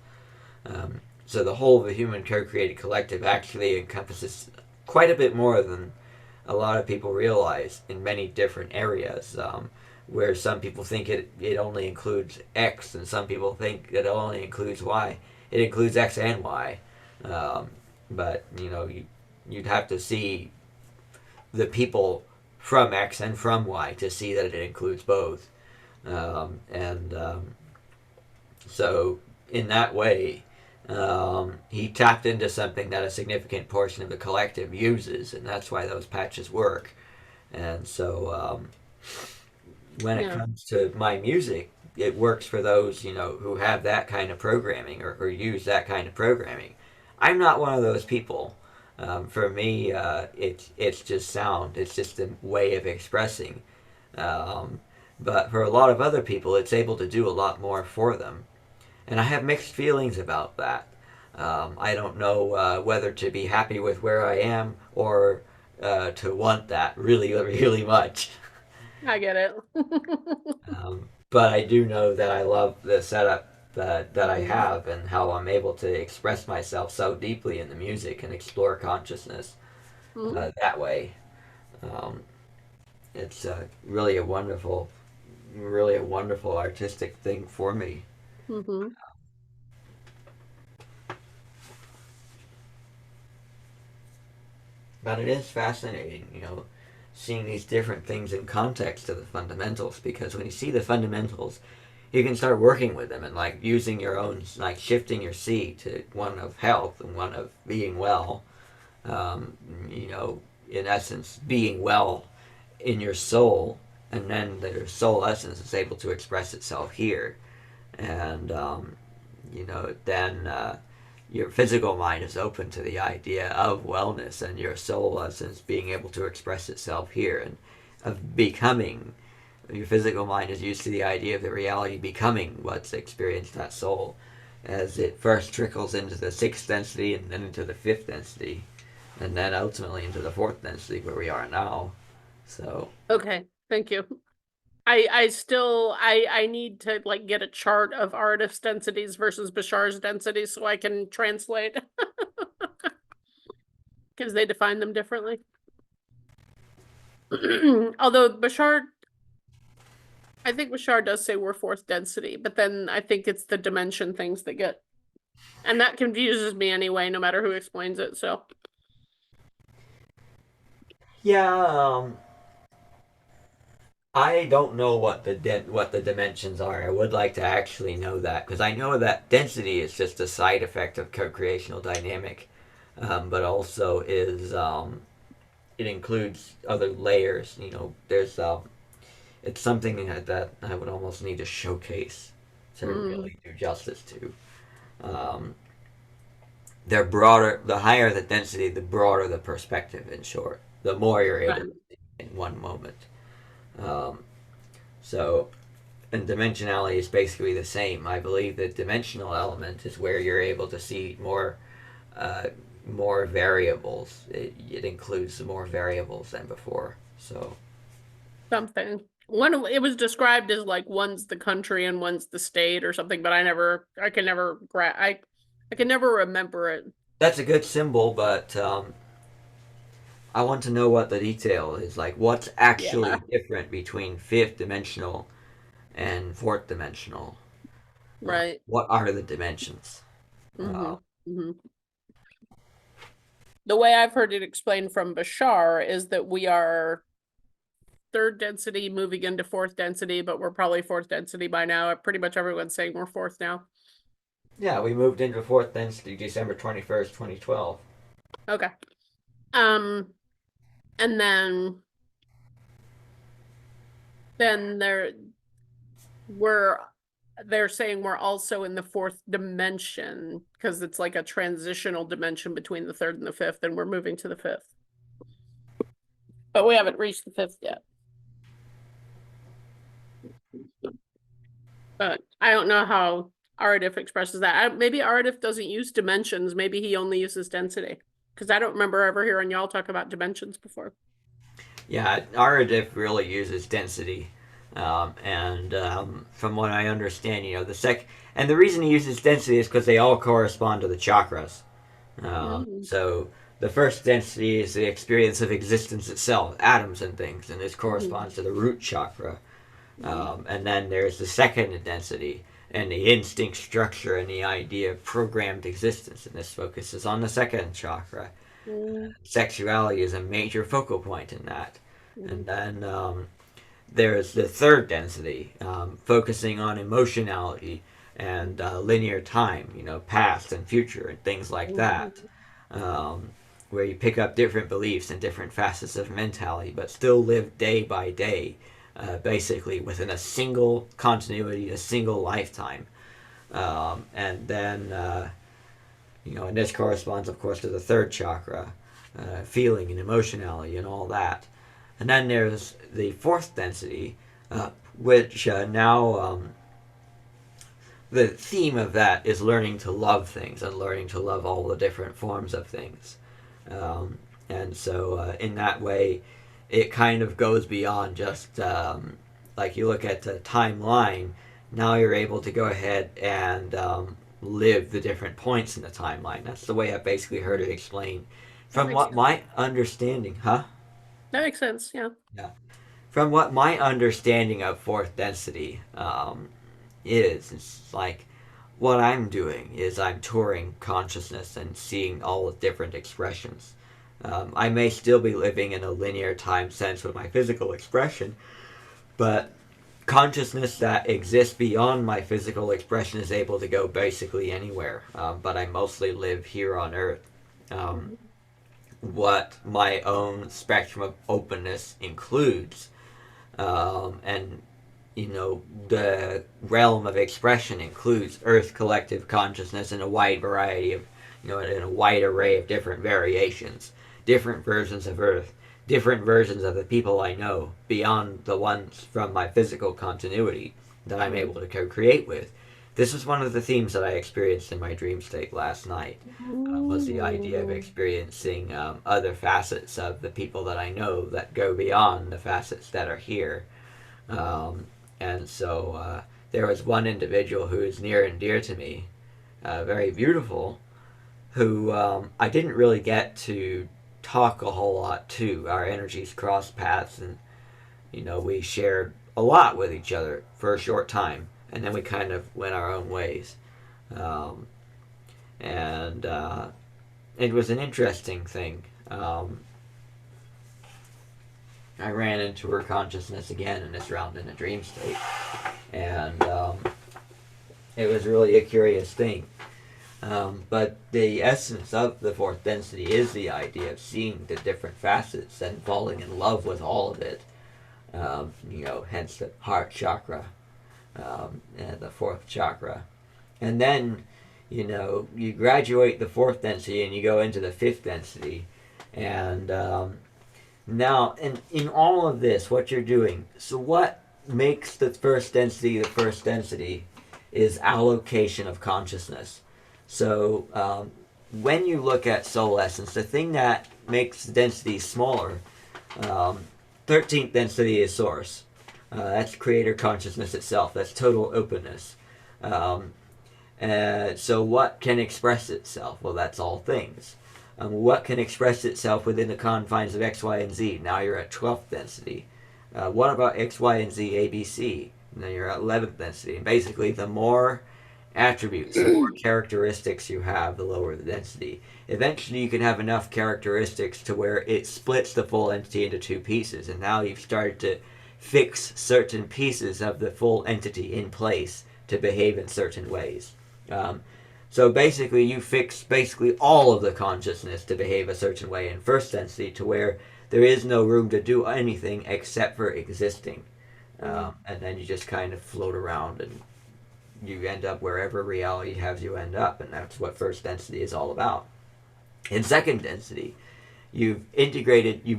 So the whole of the human co-created collective actually encompasses quite a bit more than a lot of people realize in many different areas. Where some people think it only includes X, and some people think it only includes Y. It includes X and Y. But you'd have to see the people from X and from Y to see that it includes both. And so in that way, he tapped into something that a significant portion of the collective uses, and that's why those patches work. And so when it Yeah. comes to my music, it works for those who have that kind of programming, or use that kind of programming. I'm not one of those people. For me, it's just sound. It's just a way of expressing. Um, but for a lot of other people, it's able to do a lot more for them, and I have mixed feelings about that. I don't know whether to be happy with where I am, or to want that really, really much. I get it. But I do know that I love the setup that I Mhm. have, and how I'm able to express myself so deeply in the music and explore consciousness Mhm. that way. Um, it's really a wonderful artistic thing for me. Mhm. But it is fascinating, seeing these different things in context to the fundamentals, because when you see the fundamentals, you can start working with them, and like using your own, like shifting your seed to one of health and one of being well. Um, you know, in essence, being well in your soul, and then the soul essence is able to express itself here, and then your physical mind is open to the idea of wellness, and your soul essence being able to express itself here, and of becoming. Your physical mind is used to the idea of the reality becoming what's experienced that soul, as it first trickles into the sixth density, and then into the fifth density, and then ultimately into the fourth density where we are now. So Okay. Thank you. I need to like get a chart of artist densities versus Bashar's densities so I can translate because they define them differently. Although Bashar, I think Bashar does say we're fourth density, but then I think it's the dimension things that get, and that confuses me anyway, no matter who explains it. So, yeah, I don't know what the dimensions are. I would like to actually know that, because I know that density is just a side effect of co-creational dynamic, but also is it includes other layers. There's it's something that I would almost need to showcase to mm, really do justice to. Um, they're broader. The higher the density, the broader the perspective. In short, the more you're able right. to see in one moment. Um, so, and dimensionality is basically the same. I believe the dimensional element is where you're able to see uh, more variables. It includes more variables than before. So, Something. It was described as like one's the country and one's the state or something, but I can never I can never remember it. that's a good symbol, but I want to know what the detail is. Like, what's Yeah. actually different between fifth dimensional and fourth dimensional? Right. What are the dimensions? hmm hmm The way I've heard it explained from Bashar is that we are third density moving into fourth density, but we're probably fourth density by now. Pretty much everyone's saying we're fourth now. Yeah, we moved into fourth density December 21st, 2012. Okay. And then they're saying we're also in the fourth dimension because it's like a transitional dimension between the third and the fifth, and we're moving to the fifth. But we haven't reached the fifth yet. But I don't know how Aradif expresses that. Maybe Aradif doesn't use dimensions. Maybe he only uses density. Because I don't remember ever hearing y'all talk about dimensions before. Yeah, Aradif really uses density. From what I understand, and the reason he uses density is because they all correspond to the chakras. So the first density is the experience of existence itself, atoms and things, and this corresponds to the root chakra. And then there's the second density, and the instinct structure and the idea of programmed existence, and this focuses on the second chakra. Sexuality is a major focal point in that. And then there's the third density, focusing on emotionality and linear time, past and future and things like that, where you pick up different beliefs and different facets of mentality, but still live day by day, basically within a single continuity, a single lifetime. And then, and this corresponds, of course, to the third chakra, feeling and emotionality and all that. And then there's the fourth density, which now the theme of that is learning to love things and learning to love all the different forms of things. And so in that way, it kind of goes beyond just like you look at the timeline. Now you're able to go ahead and live the different points in the timeline. That's the way I basically heard it explained. From what sense. my understanding, huh? That makes sense, yeah. Yeah. From what my understanding of fourth density it's like what I'm doing is I'm touring consciousness and seeing all the different expressions. I may still be living in a linear time sense with my physical expression, but consciousness that exists beyond my physical expression is able to go basically anywhere. But I mostly live here on Earth. What my own spectrum of openness includes, and the realm of expression includes Earth collective consciousness in a wide variety of, in a wide array of different variations, different versions of Earth, different versions of the people I know beyond the ones from my physical continuity that I'm able to co-create with. This was one of the themes that I experienced in my dream state last night, was the idea of experiencing other facets of the people that I know that go beyond the facets that are here. And so there was one individual who is near and dear to me, very beautiful, who I didn't really get to talk a whole lot to. Our energies crossed paths, and we shared a lot with each other for a short time, and then we kind of went our own ways. And it was an interesting thing. I ran into her consciousness again in this round in a dream state, and it was really a curious thing. But the essence of the fourth density is the idea of seeing the different facets and falling in love with all of it. Hence the heart chakra, and the fourth chakra. And then, you graduate the fourth density and you go into the fifth density. And now, in all of this, what you're doing, so what makes the first density is allocation of consciousness. So when you look at soul essence, the thing that makes the density smaller, 13th density is source. That's creator consciousness itself. That's total openness. So what can express itself? Well, that's all things. What can express itself within the confines of X, Y, and Z? Now you're at 12th density. What about X, Y, and Z, A, B, C? Now you're at 11th density. And basically, the more attributes. The more characteristics you have, the lower the density. Eventually, you can have enough characteristics to where it splits the full entity into two pieces, and now you've started to fix certain pieces of the full entity in place to behave in certain ways. So basically, you fix basically all of the consciousness to behave a certain way in first density, to where there is no room to do anything except for existing. And then you just kind of float around and you end up wherever reality has you end up, and that's what first density is all about. In second density, you've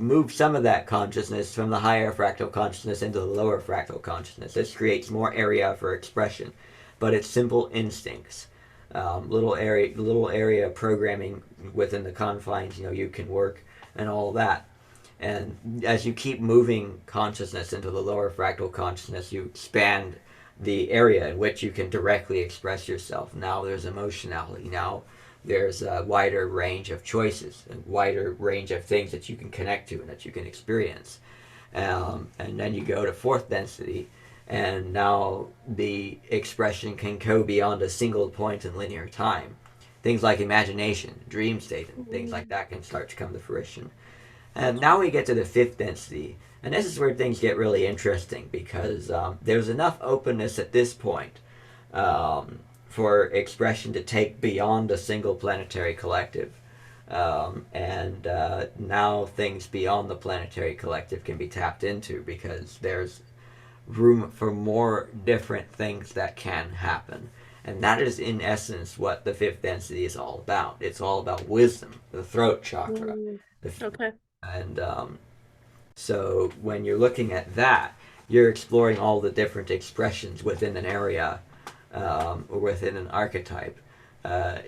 moved some of that consciousness from the higher fractal consciousness into the lower fractal consciousness. This creates more area for expression, but it's simple instincts. Little area programming within the confines, you can work and all that. And as you keep moving consciousness into the lower fractal consciousness, you expand the area in which you can directly express yourself. Now there's emotionality. Now there's a wider range of choices, a wider range of things that you can connect to and that you can experience. And then you go to fourth density, and now the expression can go beyond a single point in linear time. Things like imagination, dream state, and things like that can start to come to fruition. And now we get to the fifth density, and this is where things get really interesting, because there's enough openness at this point for expression to take beyond a single planetary collective. And now things beyond the planetary collective can be tapped into, because there's room for more different things that can happen. And that is, in essence, what the fifth density is all about. It's all about wisdom, the throat chakra. Okay. And so when you're looking at that, you're exploring all the different expressions within an area or within an archetype.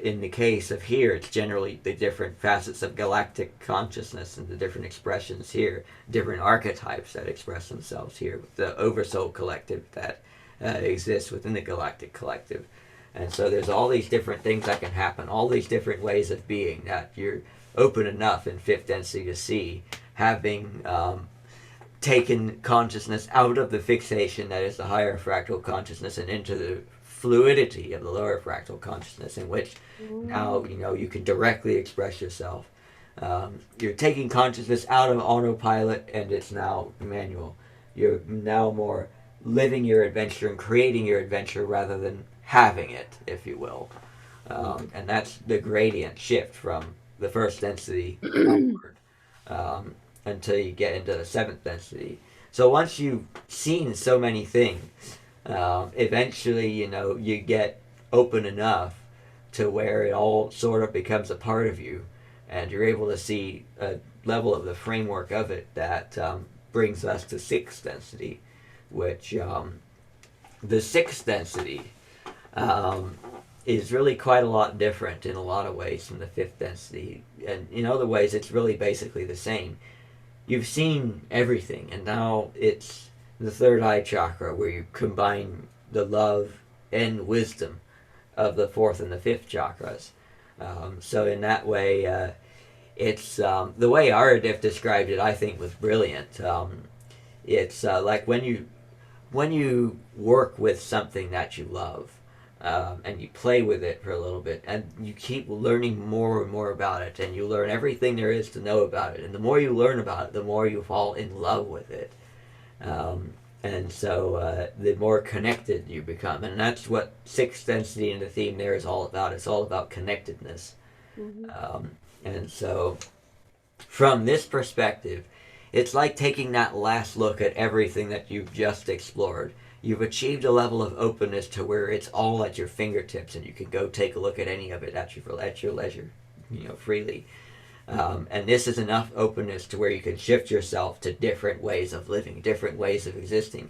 In the case of here, it's generally the different facets of galactic consciousness and the different expressions here, different archetypes that express themselves here, the Oversoul collective that exists within the galactic collective. And so there's all these different things that can happen, all these different ways of being that you're open enough in fifth density to see, having taken consciousness out of the fixation that is the higher fractal consciousness and into the fluidity of the lower fractal consciousness, in which now you can directly express yourself. You're taking consciousness out of autopilot, and it's now manual. You're now more living your adventure and creating your adventure rather than having it, if you will. And that's the gradient shift from the first density upward until you get into the seventh density. So once you've seen so many things, eventually, you get open enough to where it all sort of becomes a part of you, and you're able to see a level of the framework of it that brings us to sixth density, which the sixth density is really quite a lot different in a lot of ways from the fifth density, and in other ways it's really basically the same. You've seen everything, and now it's the third eye chakra, where you combine the love and wisdom of the fourth and the fifth chakras. So in that way, it's the way Aradif described it, I think, was brilliant. It's like when you work with something that you love, and you play with it for a little bit, and you keep learning more and more about it, and you learn everything there is to know about it, and the more you learn about it, the more you fall in love with it. And so the more connected you become, and that's what sixth density and the theme there is all about. It's all about connectedness. And so from this perspective, it's like taking that last look at everything that you've just explored. You've achieved a level of openness to where it's all at your fingertips, and you can go take a look at any of it at your leisure, freely. And this is enough openness to where you can shift yourself to different ways of living, different ways of existing.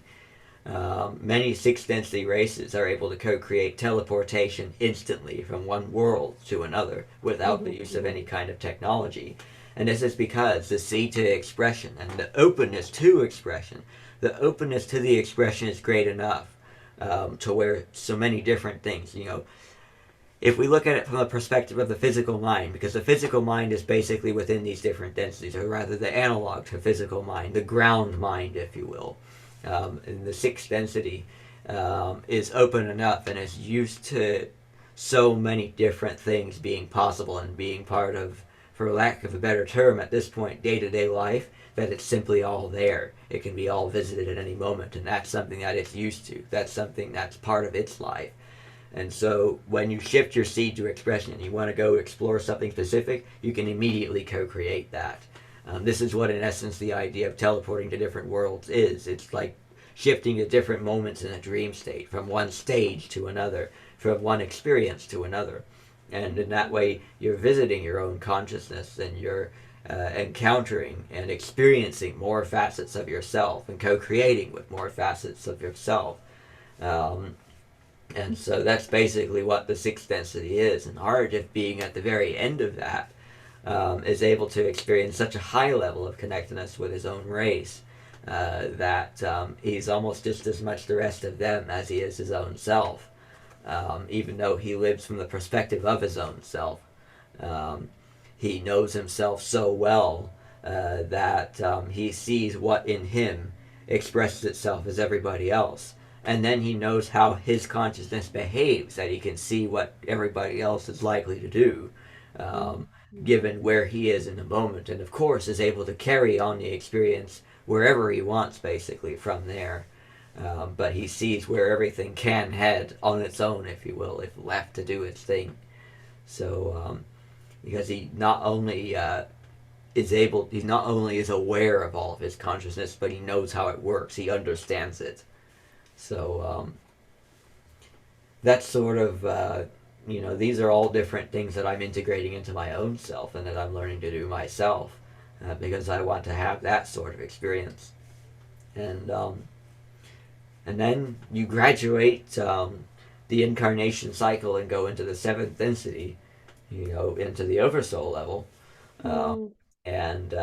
Many sixth density races are able to co-create teleportation instantly from one world to another without the use of any kind of technology. And this is because the C to expression and the openness to expression, the openness to the expression is great enough to where so many different things, if we look at it from the perspective of the physical mind, because the physical mind is basically within these different densities, or rather the analog to physical mind, the ground mind, if you will, in the sixth density, is open enough and is used to so many different things being possible and being part of, for lack of a better term, at this point, day to day life, that it's simply all there. It can be all visited at any moment, and that's something that it's used to. That's something that's part of its life. And so when you shift your seed to expression and you want to go explore something specific, you can immediately co create that. This is what, in essence, the idea of teleporting to different worlds is. It's like shifting to different moments in a dream state, from one stage to another, from one experience to another. And in that way, you're visiting your own consciousness and you're encountering and experiencing more facets of yourself and co creating with more facets of yourself. Um, and so that's basically what the sixth density is. And Arjif, being at the very end of that, is able to experience such a high level of connectedness with his own race that he's almost just as much the rest of them as he is his own self, even though he lives from the perspective of his own self. Um, he knows himself so well that he sees what in him expresses itself as everybody else. And then he knows how his consciousness behaves, that he can see what everybody else is likely to do, um, given where he is in the moment. And of course, is able to carry on the experience wherever he wants, basically, from there. But he sees where everything can head on its own, if you will, if left to do its thing. So, because he not only he not only is aware of all of his consciousness, but he knows how it works. He understands it. So that's sort of these are all different things that I'm integrating into my own self and that I'm learning to do myself because I want to have that sort of experience. And and then you graduate the incarnation cycle and go into the seventh density, into the oversoul level. Um, Mm. and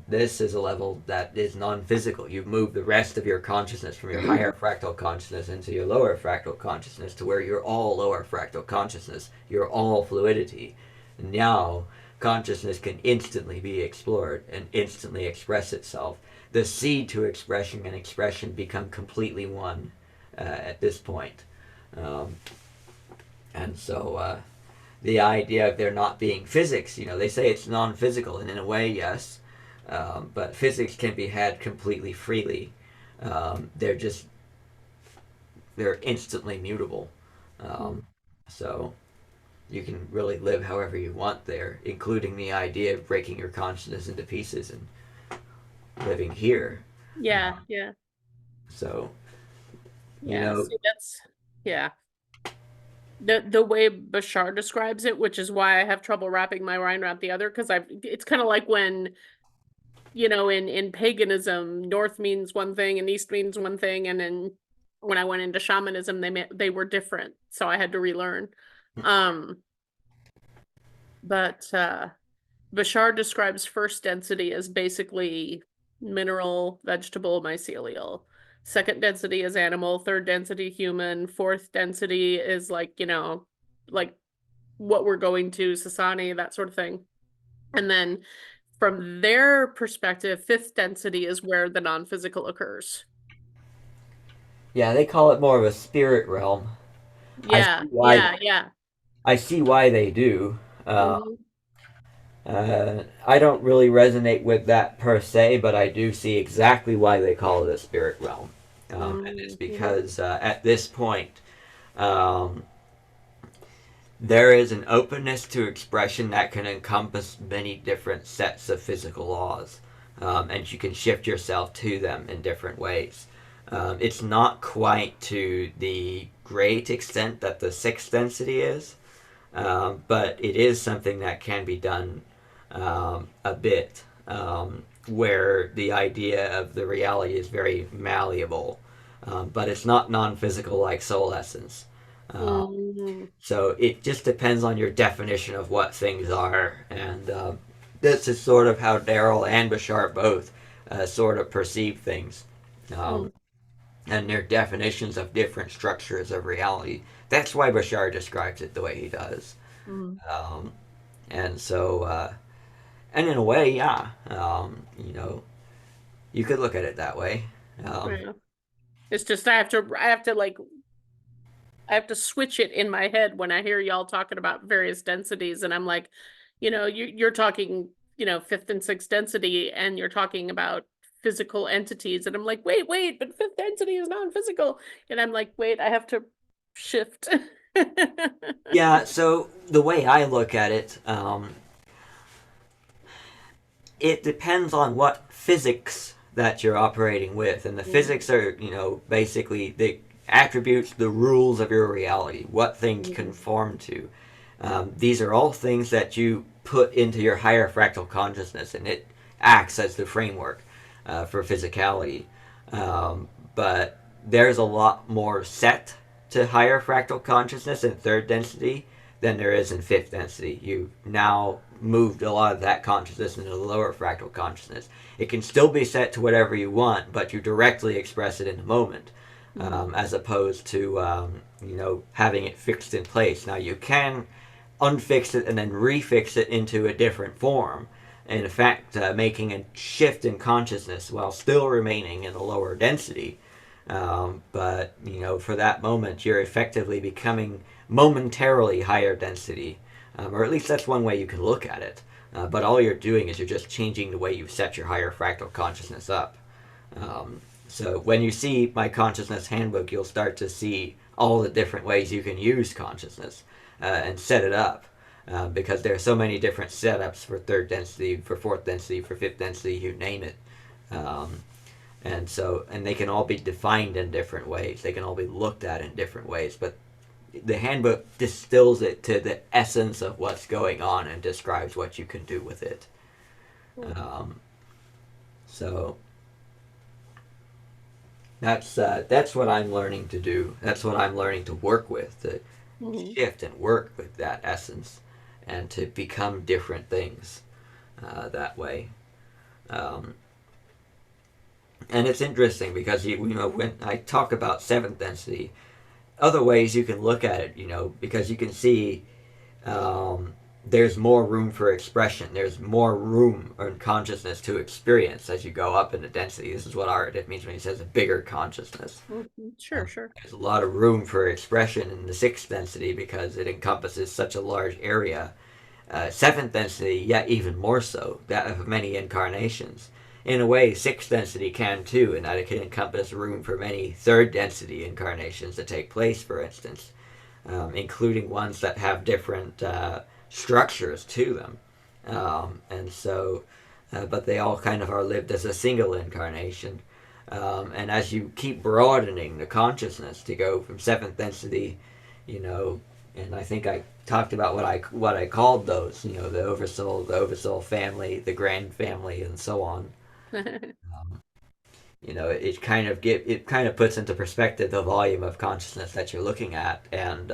this is a level that is non-physical. You've moved the rest of your consciousness from your higher fractal consciousness into your lower fractal consciousness to where you're all lower fractal consciousness. You're all fluidity. And now consciousness can instantly be explored and instantly express itself. The seed to expression and expression become completely one at this point. Um, and so the idea of there not being physics. They say it's non-physical, and in a way, yes, but physics can be had completely freely. They're just they're instantly mutable, um, so you can really live however you want there, including the idea of breaking your consciousness into pieces and living here. Yeah, yeah, So you yeah. know, See, that's yeah. The way Bashar describes it, which is why I have trouble wrapping my mind around the other, because it's kind of like when, in paganism, north means one thing and east means one thing, and then when I went into shamanism, they were different, so I had to relearn. Um, but Bashar describes first density as basically mineral, vegetable, mycelial. Second density is animal, third density human, fourth density is like what we're going to, Sasani, that sort of thing. And then from their perspective, fifth density is where the non-physical occurs. yeah, they call it more of a spirit realm. I Yeah, see why. yeah, yeah. I see why they do. Uh, Hmm. I don't really resonate with that per se, but I do see exactly why they call it a spirit realm. And it's Hmm. because at this point, um, there is an openness to expression that can encompass many different sets of physical laws, and you can shift yourself to them in different ways. It's not quite to the great extent that the sixth density is, but it is something that can be done a bit, where the idea of the reality is very malleable, but it's not non-physical like soul essence. Um, Hmm. so it just depends on your definition of what things are, and this is sort of how Daryl and Bashar both sort of perceive things, Hmm. um, and their definitions of different structures of reality. That's why Bashar describes it the way he does. Hmm. Um, and so, and in a way, yeah, you could look at it that way. Yeah. It's just I have to switch it in my head when I hear y'all talking about various densities, and I'm like, you're talking, fifth and sixth density, and you're talking about physical entities, and I'm like, wait, but fifth density is non-physical, and I'm like, wait, I have to shift. Yeah, so the way I look at it, it depends on what physics that you're operating with. And the physics are, basically the attributes, the rules of your reality, what things conform to. These are all things that you put into your higher fractal consciousness, and it acts as the framework for physicality. But there's a lot more set to higher fractal consciousness in third density than there is in fifth density. You now moved a lot of that consciousness into the lower fractal consciousness. It can still be set to whatever you want, but you directly express it in the moment, as opposed to having it fixed in place. Now you can unfix it and then refix it into a different form. In fact, making a shift in consciousness while still remaining in the lower density. But for that moment, you're effectively becoming momentarily higher density, or at least that's one way you can look at it. But all you're doing is you're just changing the way you set your higher fractal consciousness up. So when you see my consciousness handbook, you'll start to see all the different ways you can use consciousness and set it up. Because there are so many different setups for third density, for fourth density, for fifth density, you name it. And they can all be defined in different ways. They can all be looked at in different ways. But the handbook distills it to the essence of what's going on and describes what you can do with it. So that's what I'm learning to do. That's what I'm learning to work with, to shift and work with that essence, and to become different things that way. And it's interesting because when I talk about seventh density, other ways you can look at it, because you can see there's more room for expression. There's more room in consciousness to experience as you go up into density. This is what it means when he says a bigger consciousness. Sure. There's a lot of room for expression in the sixth density because it encompasses such a large area. Seventh density, yet even more so, that of many incarnations. In a way, sixth density can too, in that it can encompass room for many third density incarnations to take place, for instance, including ones that have different structures to them. But they all kind of are lived as a single incarnation. And as you keep broadening the consciousness to go from seventh density, and I think I talked about what I called those, the oversoul family, the grand family, and so on. It kind of puts into perspective the volume of consciousness that you're looking at. And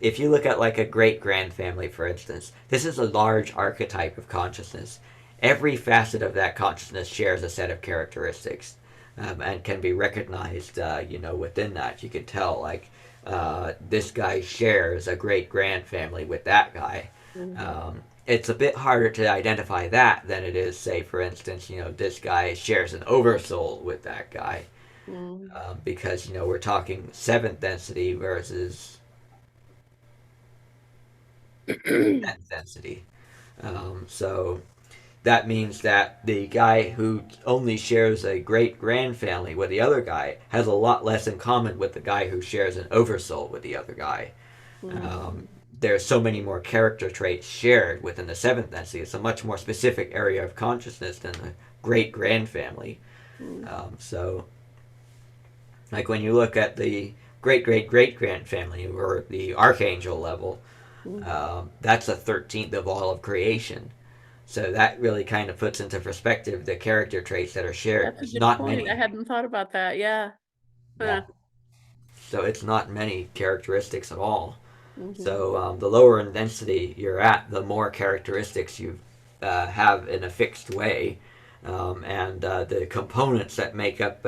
if you look at like a great grand family, for instance, this is a large archetype of consciousness. Every facet of that consciousness shares a set of characteristics, and can be recognized within that. You can tell like this guy shares a great grand family with that guy. It's a bit harder to identify that than it is, say, for instance, this guy shares an oversoul with that guy. Because, we're talking seventh density versus tenth density. So that means that the guy who only shares a great grand family with the other guy has a lot less in common with the guy who shares an oversoul with the other guy. There's so many more character traits shared within the seventh density. It's a much more specific area of consciousness than the great grand family. So, like when you look at the great great great grand family or the archangel level, that's a 13th of all of creation. So that really kind of puts into perspective the character traits that are shared. That's a There's good not point. many. I hadn't thought about that. Yeah. Yeah. So it's not many characteristics at all. Mm-hmm. So the lower in density you're at, the more characteristics you have in a fixed way, and the components that make up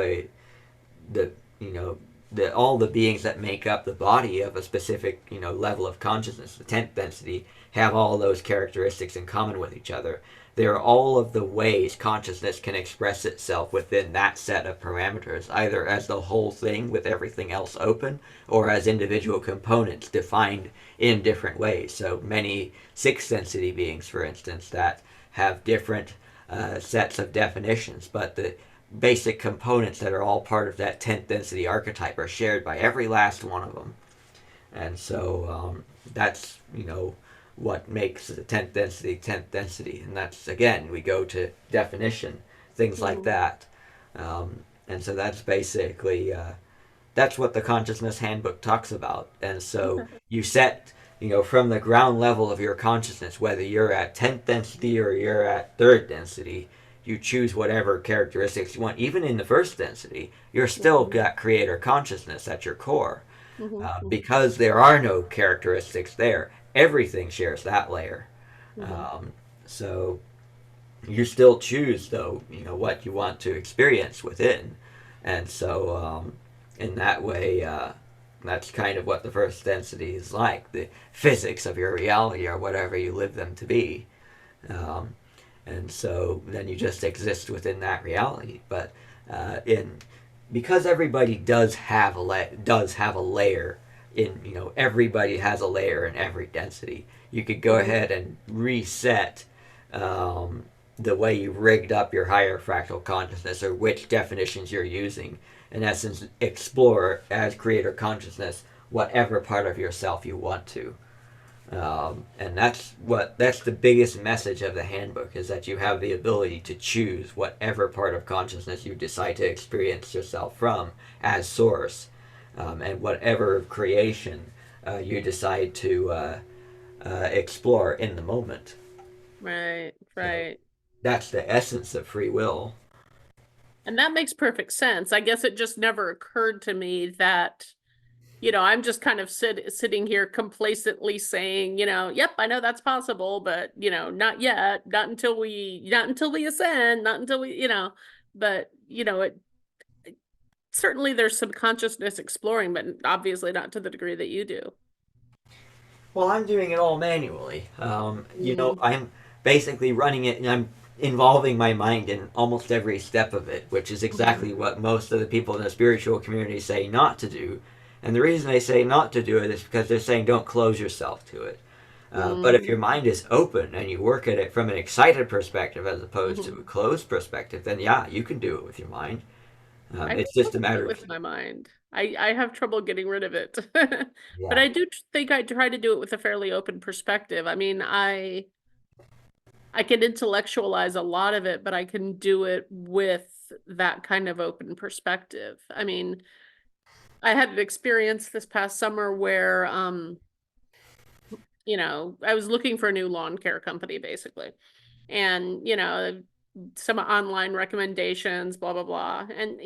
all the beings that make up the body of a specific level of consciousness, the 10th density, have all those characteristics in common with each other. there are all of the ways consciousness can express itself within that set of parameters, either as the whole thing with everything else open, or as individual components defined in different ways. So many sixth density beings, for instance, that have different sets of definitions, but the basic components that are all part of that 10th density archetype are shared by every last one of them. And so that's, what makes the 10th density. And that's, again, we go to definition, things like Mhm. that. And so that's basically, that's what the consciousness handbook talks about. And so Okay. you set, from the ground level of your consciousness, whether you're at 10th density or you're at third density, you choose whatever characteristics you want. Even in the first density, you're still Mhm. got creator consciousness at your core. Mhm. Mhm. Because there are no characteristics there, everything shares that layer. Mhm. Um, so you still choose, though, what you want to experience within. And so in that way, that's kind of what the first density is like. The physics of your reality or whatever you live them to be. Um, and so then you just exist within that reality. But in because everybody does have a layer in, everybody has a layer in every density. You could go Mhm. ahead and reset um, the way you rigged up your higher fractal consciousness or which definitions you're using. In essence, explore as creator consciousness whatever part of yourself you want to. And that's the biggest message of the handbook is that you have the ability to choose whatever part of consciousness you decide to experience yourself from as source, and whatever creation you decide to explore in the moment. Right. So Right. that's the essence of free will. And that makes perfect sense. I guess it just never occurred to me that, I'm just kind of sitting here complacently saying, yep, I know that's possible, but, not yet, not until we ascend, not until we, but, certainly there's some consciousness exploring, but obviously not to the degree that you do. Well, I'm doing it all manually. Mm. I'm basically running it and I'm involving my mind in almost every step of it, which is Mhm. exactly what most of the people in the spiritual community say not to do. And the reason they say not to do it is because they're saying don't close yourself to it. But if your Mhm. mind is open and you work at it from an excited perspective as opposed to a Mhm. closed perspective, then yeah, you can do it with your mind. I can It's just a totally do matter it of with my mind. I have trouble getting rid of it. But yeah. I do think I try to do it with a fairly open perspective. I mean, I can intellectualize a lot of it, but I can do it with that kind of open perspective. I mean, I had an experience this past summer where I was looking for a new lawn care company basically. And, some online recommendations, blah blah blah. And,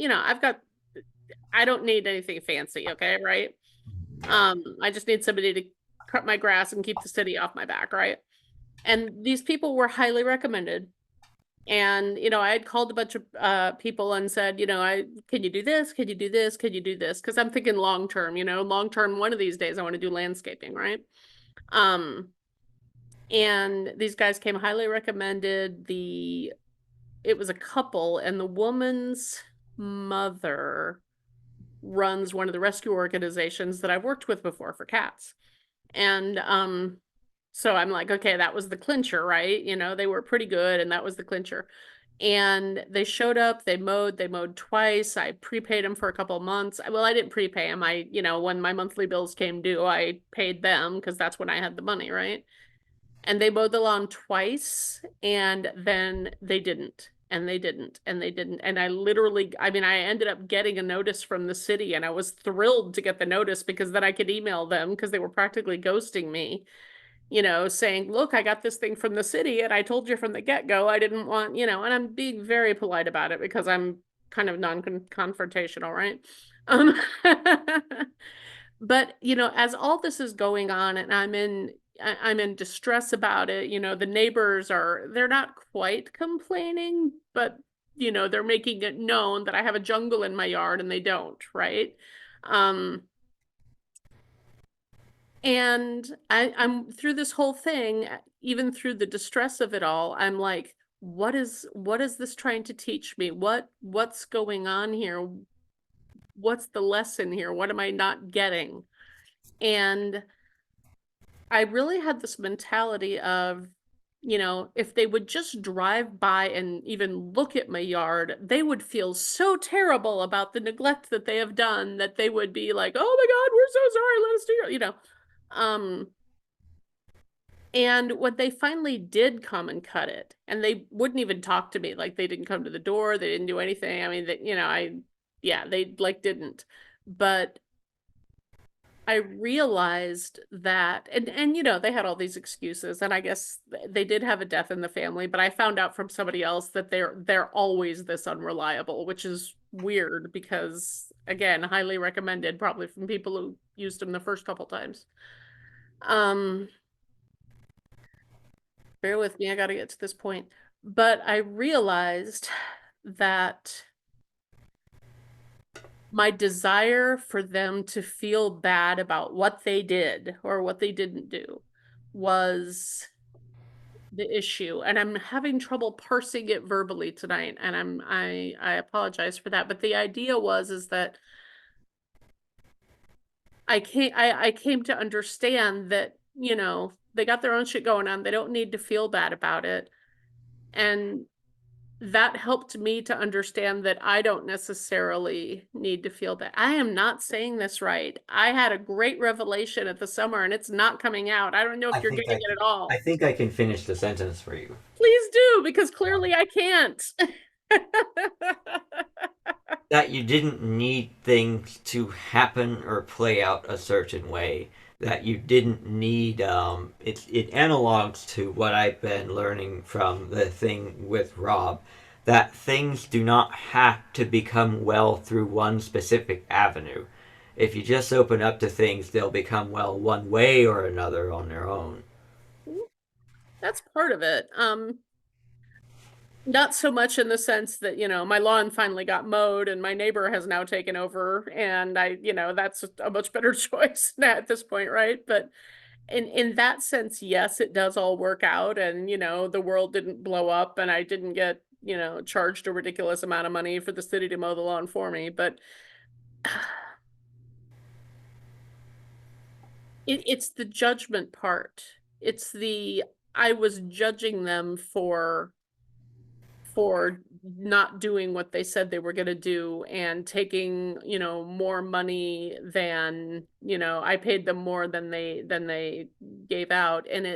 I don't need anything fancy, okay, right? Yeah. I just need somebody to cut my grass and keep the city off my back, right? And these people were highly recommended. And, I had called a bunch of people and said, I can you do this? Can you do this? Can you do this? Because I'm thinking long term, long term, one of these days I want to do landscaping, right? Um, and these guys came highly recommended. It was a couple, and the woman's mother runs one of the rescue organizations that I've worked with before for cats. And so I'm like, okay, that was the clincher, right? They were pretty good and that was the clincher. And they showed up, they mowed twice. I prepaid them for a couple of months. Well, I didn't prepay them. When my monthly bills came due, I paid them because that's when I had the money, right? And they mowed the lawn twice and then they didn't. And they didn't, and they didn't. And I mean, I ended up getting a notice from the city and I was thrilled to get the notice because then I could email them because they were practically ghosting me, saying, look, I got this thing from the city and I told you from the get-go I didn't want, and I'm being very polite about it because I'm kind of non-confrontational, right? Um, but, as all this is going on and I'm in distress about it, the neighbors they're not quite complaining, but they're making it known that I have a jungle in my yard and they don't, right? Um, and I'm through this whole thing, even through the distress of it all, I'm like, what is this trying to teach me? What's going on here? What's the lesson here? What am I not getting? And I really had this mentality of, if they would just drive by and even look at my yard, they would feel so terrible about the neglect that they have done that they would be like, "Oh my God, we're so sorry. Let us do your," Um, and when they finally did come and cut it, and they wouldn't even talk to me, like they didn't come to the door, they didn't do anything. I mean, that, yeah, they like didn't. But I realized that, and they had all these excuses, and I guess they did have a death in the family, but I found out from somebody else that they're always this unreliable, which is weird because, again, highly recommended, probably from people who used them the first couple times. Um, Bear with me, I gotta get to this point. But I realized that my desire for them to feel bad about what they did or what they didn't do was the issue. And I'm having trouble parsing it verbally tonight, and I apologize for that. But the idea is that I came to understand that, they got their own shit going on. They don't need to feel bad about it. And that helped me to understand that I don't necessarily need to feel that. I am not saying this right. I had a great revelation at the summer and it's not coming out. I don't know if I you're think getting I it can. at all. I think I can finish the sentence for you. Please do, because clearly I can't. That you didn't need things to happen or play out a certain way. That you didn't need. It analogs to what I've been learning from the thing with Rob. That things do not have to become well through one specific avenue. If you just open up to things, they'll become well one way or another on their own. That's part of it. Not so much in the sense that, my lawn finally got mowed and my neighbor has now taken over, and that's a much better choice at this point, right? But in that sense, yes, it does all work out, and the world didn't blow up and I didn't get, charged a ridiculous amount of money for the city to mow the lawn for me. But it's the judgment part. It's the I was judging them for not doing what they said they were going to do and taking, more money than, I paid them more than they gave out. And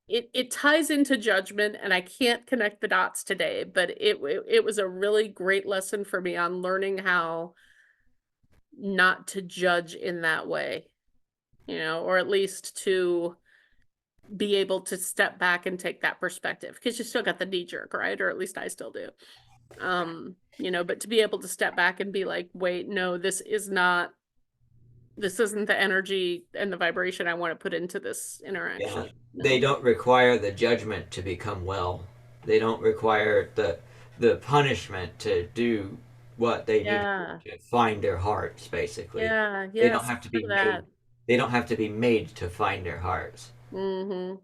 it ties into judgment, and I can't connect the dots today, but it was a really great lesson for me on learning how not to judge in that way, or at least to be able to step back and take that perspective, because you still got the knee jerk, right? Or at least I still do. But to be able to step back and be like, wait, no, this isn't the energy and the vibration I want to put into this Yeah, interaction. they No. don't require the judgment to become well. They don't require the punishment to do what they need to Yeah. do to find their hearts. Basically, Yeah. they don't Yes. have to For be made. that. They don't have to be made to find their hearts. Mm-hmm.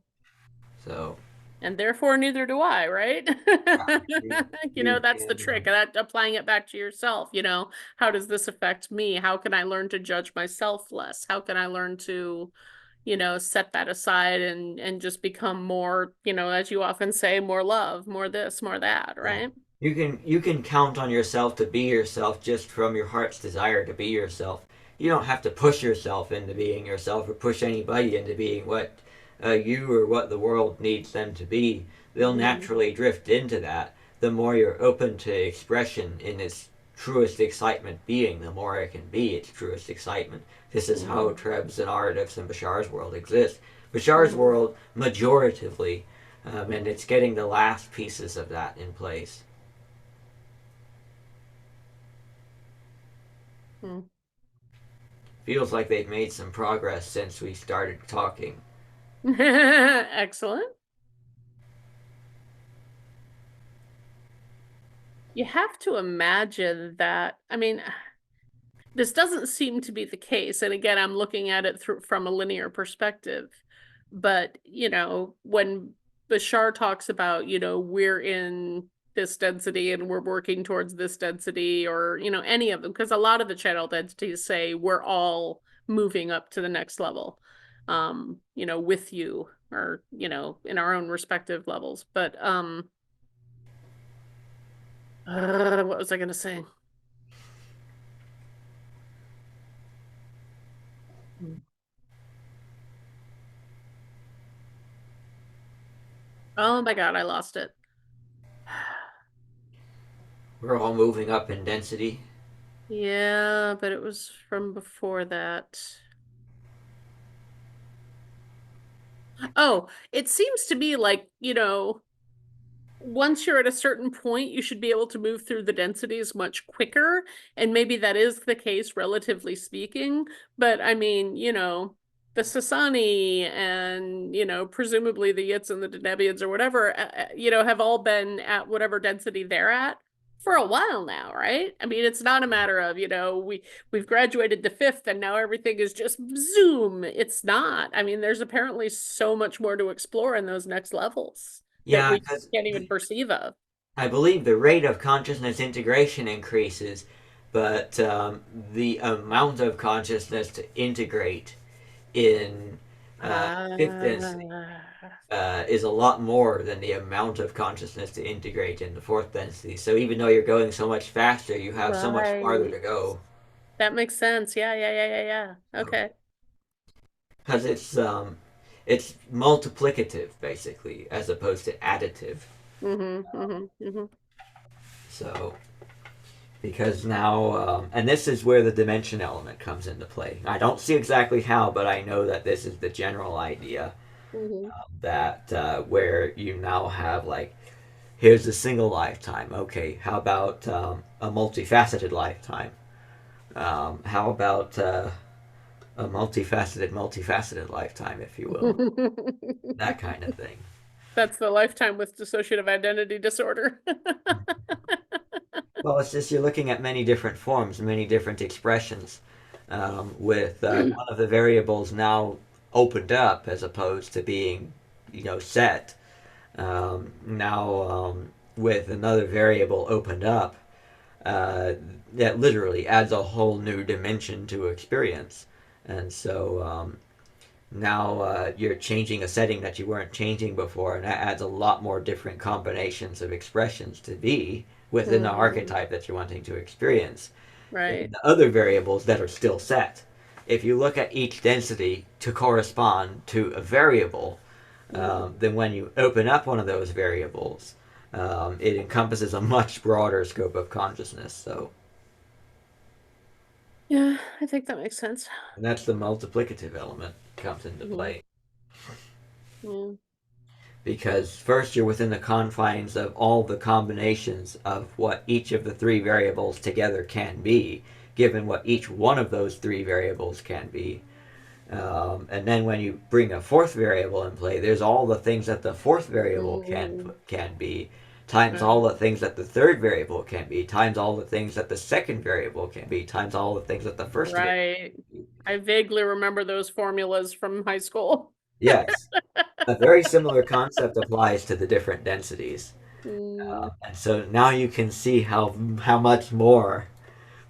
So And therefore neither do I, right? yeah, you That's the can. trick. That applying it back to yourself, how does this affect me? How can I learn to judge myself less? How can I learn to, set that aside and just become more, as you often say, more love, more this, more that, Yeah. right? You can count on yourself to be yourself just from your heart's desire to be yourself. You don't have to push yourself into being yourself or push anybody into being what you or what the world needs them to be. They'll Mhm. naturally drift into that. The more you're open to expression in its truest excitement being, the more it can be its truest excitement. This is how Mhm. Trebs and Ardif's and Bashar's world exist. Bashar's Mhm. world, majoritively, and it's getting the last pieces of that in place. Mhm. Feels like they've made some progress since we started talking. Excellent. You have to imagine that. I mean, this doesn't seem to be the case. And again, I'm looking at it from a linear perspective. But, when Bashar talks about, we're in this density and we're working towards this density, or, any of them, because a lot of the channel densities say we're all moving up to the next level, with you, or, in our own respective levels. But what was I gonna say? Oh my God, I lost it. We're all moving up in density. Yeah, but it was from before that. Oh, it seems to be like, once you're at a certain point, you should be able to move through the densities much quicker. And maybe that is the case, relatively speaking. But I mean, the Sasani and, presumably the Yits and the Denebians or whatever, have all been at whatever density they're at for a while now, right? I mean, it's not a matter of, we've graduated to fifth and now everything is just zoom. It's not. I mean, there's apparently so much more to explore in those next levels that Yeah, we because can't even perceive of. I believe the rate of consciousness integration increases, but the amount of consciousness to integrate in fifth density Ah, is a lot more than the amount of consciousness to integrate in the fourth density. So even though you're going so much faster, you have so much farther right. to go. That makes sense. Yeah, yeah, yeah, yeah, yeah. Okay. Because it's multiplicative basically, as opposed to additive. Mm-hmm, mm-hmm, mm-hmm. So because now, and this is where the dimension element comes into play. I don't see exactly how, but I know that this is the general idea Mm-hmm. that where you now have like, here's a single lifetime. Okay, how about a multifaceted lifetime? How about a multifaceted lifetime, if you will? That kind of thing. That's the lifetime with dissociative identity disorder. Well, it's just you're looking at many different forms, many different expressions, with one of the variables now opened up as opposed to being, set. Now, with another variable opened up, that literally adds a whole new dimension to experience. And so now you're changing a setting that you weren't changing before, and that adds a lot more different combinations of expressions to be within the Hmm. archetype that you're wanting to experience than Right. the other variables that are still set. If you look at each density to correspond to a variable, Hmm. then when you open up one of those variables, it encompasses a much broader scope of consciousness. So, Yeah, I think that makes sense. and that's the multiplicative element comes into Hmm. play. Yeah. Because first you're within the confines of all the combinations of what each of the three variables together can be, given what each one of those three variables can be. And then when you bring a fourth variable in play, there's all the things that the fourth variable Mm. can be, times all Right. the things that the third variable can be, times all the things that the second variable can be, times all the things that the first variable Right. can be. I vaguely remember those formulas from high school. Yes, a very similar concept applies to the different densities. Mm. And so now you can see how much more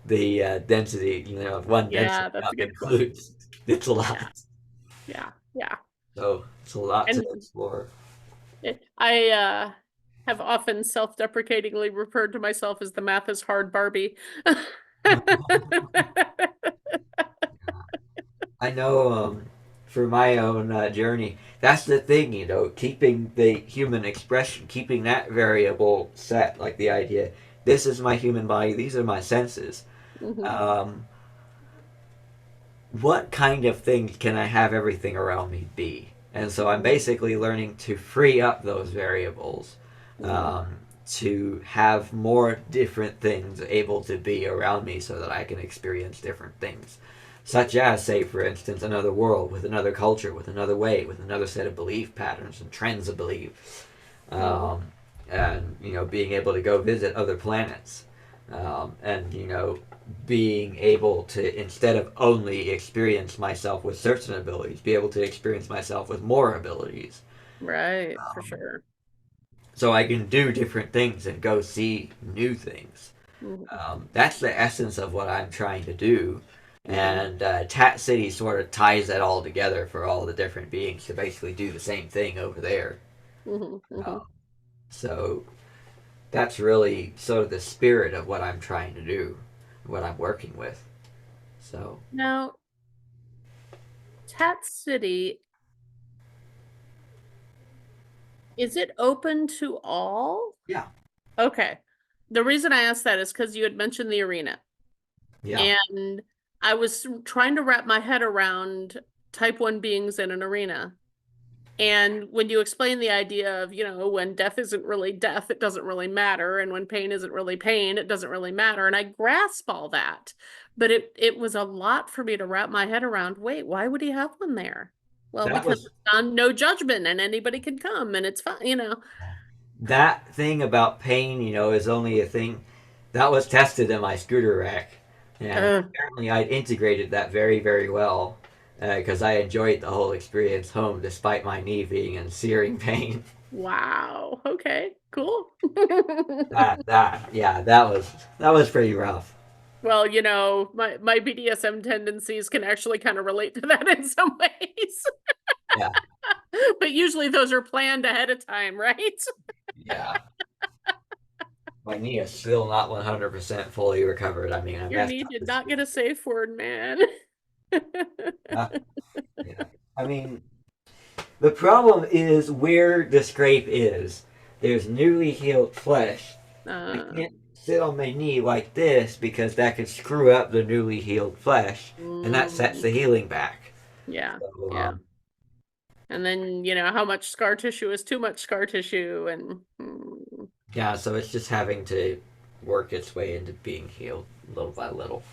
the density, of one density Yeah, that's a good point. includes. It's a Yeah, lot. yeah, yeah. So it's a lot to And explore. I have often self-deprecatingly referred to myself as the math is hard Barbie. I know for my own journey, that's the thing, keeping the human expression, keeping that variable set, like the idea, this is my human body, these are my senses. Hmm. Um, what kind of things can I have everything around me be? And so I'm Hmm. basically learning to free up those variables, Hmm. um, to have more different things able to be around me so that I can experience different things. Such as, say, for instance, another world with another culture, with another way, with another set of belief patterns and trends of belief. Hmm. Um, and, being able to go visit other planets. And, being able to, instead of only experience myself with certain abilities, be able to experience myself with more abilities. Right, for Um, sure. so I can do different things and go see new things. Mhm. That's the essence of what I'm trying to do. Mhm. And Tat City sort of ties that all together for all the different beings to basically do the same thing over there. Mhm. Uh, Mhm. so that's really sort of the spirit of what I'm trying to do, what I'm working with. So, Now, Tat City, is it open to all? yeah, Okay. The reason I asked that is because you had mentioned the arena, yeah, and I was trying to wrap my head around type 1 beings in an arena. And when you explain the idea of, when death isn't really death, it doesn't really matter. And when pain isn't really pain, it doesn't really matter. And I grasp all that. But it was a lot for me to wrap my head around. Wait, why would he have one there? Well, that because was it's on no judgment and anybody can come and it's fine. that thing about pain, is only a thing that was tested in my scooter rack, and Uh, apparently I integrated that very, very well because I enjoyed the whole experience home despite my knee being in searing pain. wow. Okay, cool. Yeah, that was pretty rough. Well, my BDSM tendencies can actually kind of relate to that in some ways. Yeah, But usually those are planned ahead of time, right? yeah. My knee is still not 100% fully recovered. I mean, I Your messed knee up did this not week. get a safe word, man. Uh, yeah. I mean, the problem is where the scrape is. There's newly healed flesh. I Uh, can't sit on my knee like this because that could screw up the newly healed flesh, and that sets mm, the healing back. yeah, So, yeah. And then, how much scar tissue is too much scar tissue and yeah, so it's just having to work its way into being healed little by little.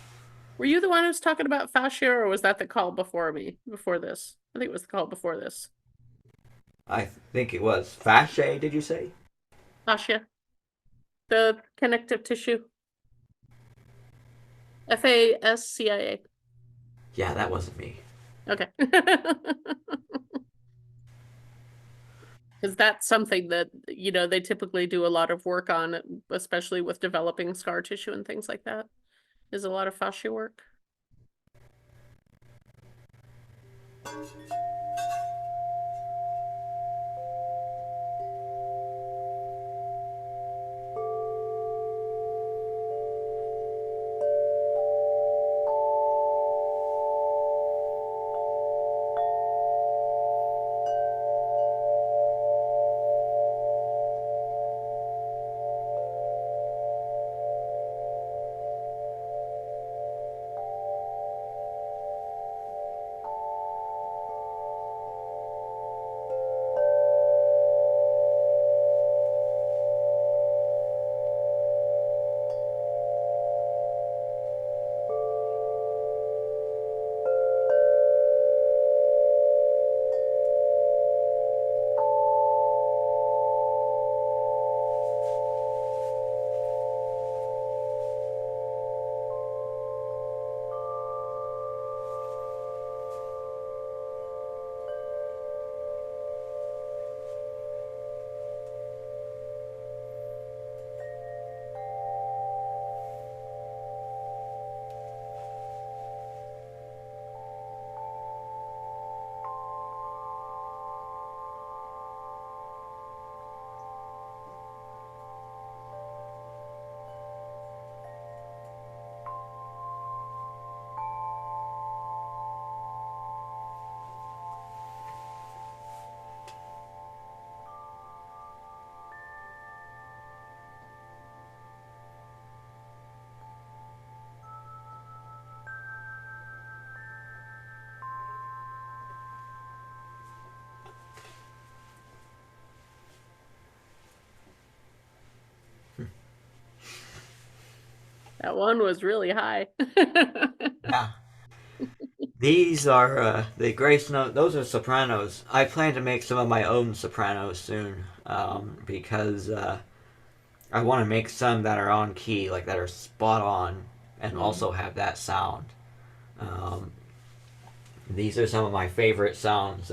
were you the one who was talking about fascia or was that the call before me, before this? I think it was the call before this. I think it was fascia, did you say? Fascia, the connective tissue. FASCIA. Yeah, that wasn't me. Okay. Because that's something that, they typically do a lot of work on, especially with developing scar tissue and things like that, is a lot of fascia work. That one was really high. Yeah. These are the Grace Note. Those are sopranos. I plan to make some of my own sopranos soon because I want to make some that are on key, like that are spot on, and Mm. also have that sound. Um, these are some of my favorite sounds.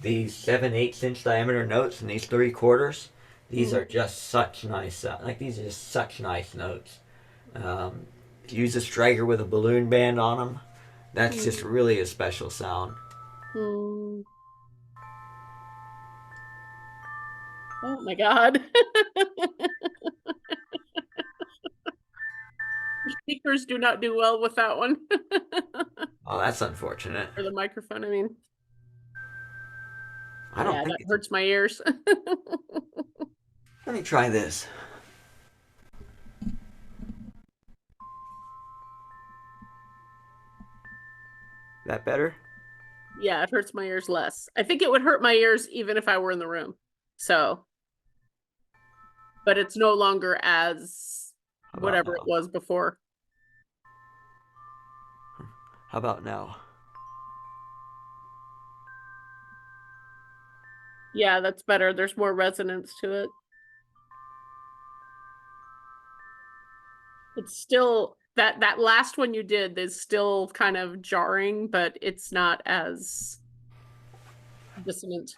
these 7/8 inch diameter notes and these 3/4. These Mhm. are just such nice, like these are just such nice notes. Use a striker with a balloon band on them. That's just Mhm. really a special sound. Mhm. Oh my God. Speakers do not do well with that one. Oh, that's unfortunate. Or the microphone, I mean. I don't Yeah, think that it's. hurts my ears. Let me try this. That better? Yeah, it hurts my ears less. I think it would hurt my ears even if I were in the room. So, but it's no longer as How about whatever it now? was before. How about now? Yeah, that's better. There's more resonance to it. It's still that last one you did is still kind of jarring, but it's not as dissonant.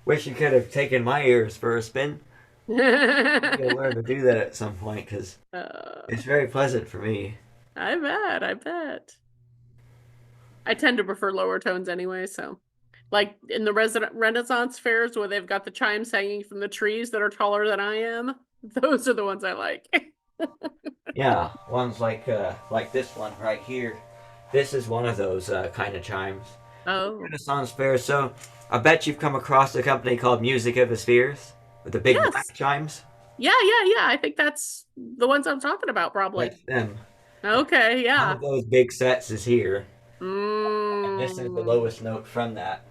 Wish you could have taken my ears for a spin. Maybe I'll learn to do that at some point because uh, it's very pleasant for me. I bet, I bet. I tend to prefer lower tones anyway, so like in the resident Renaissance fairs where they've got the chimes hanging from the trees that are taller than I am, those are the ones I like. Yeah, ones like this one right here. This is one of those kind of chimes. Oh, Renaissance fair. So I bet you've come across a company called Music of the Spheres with the big black yes. chimes. Yeah. I think that's the ones I'm talking about, probably. That's them. Okay, One yeah. of those big sets is here, and this is the Mm. lowest note from that.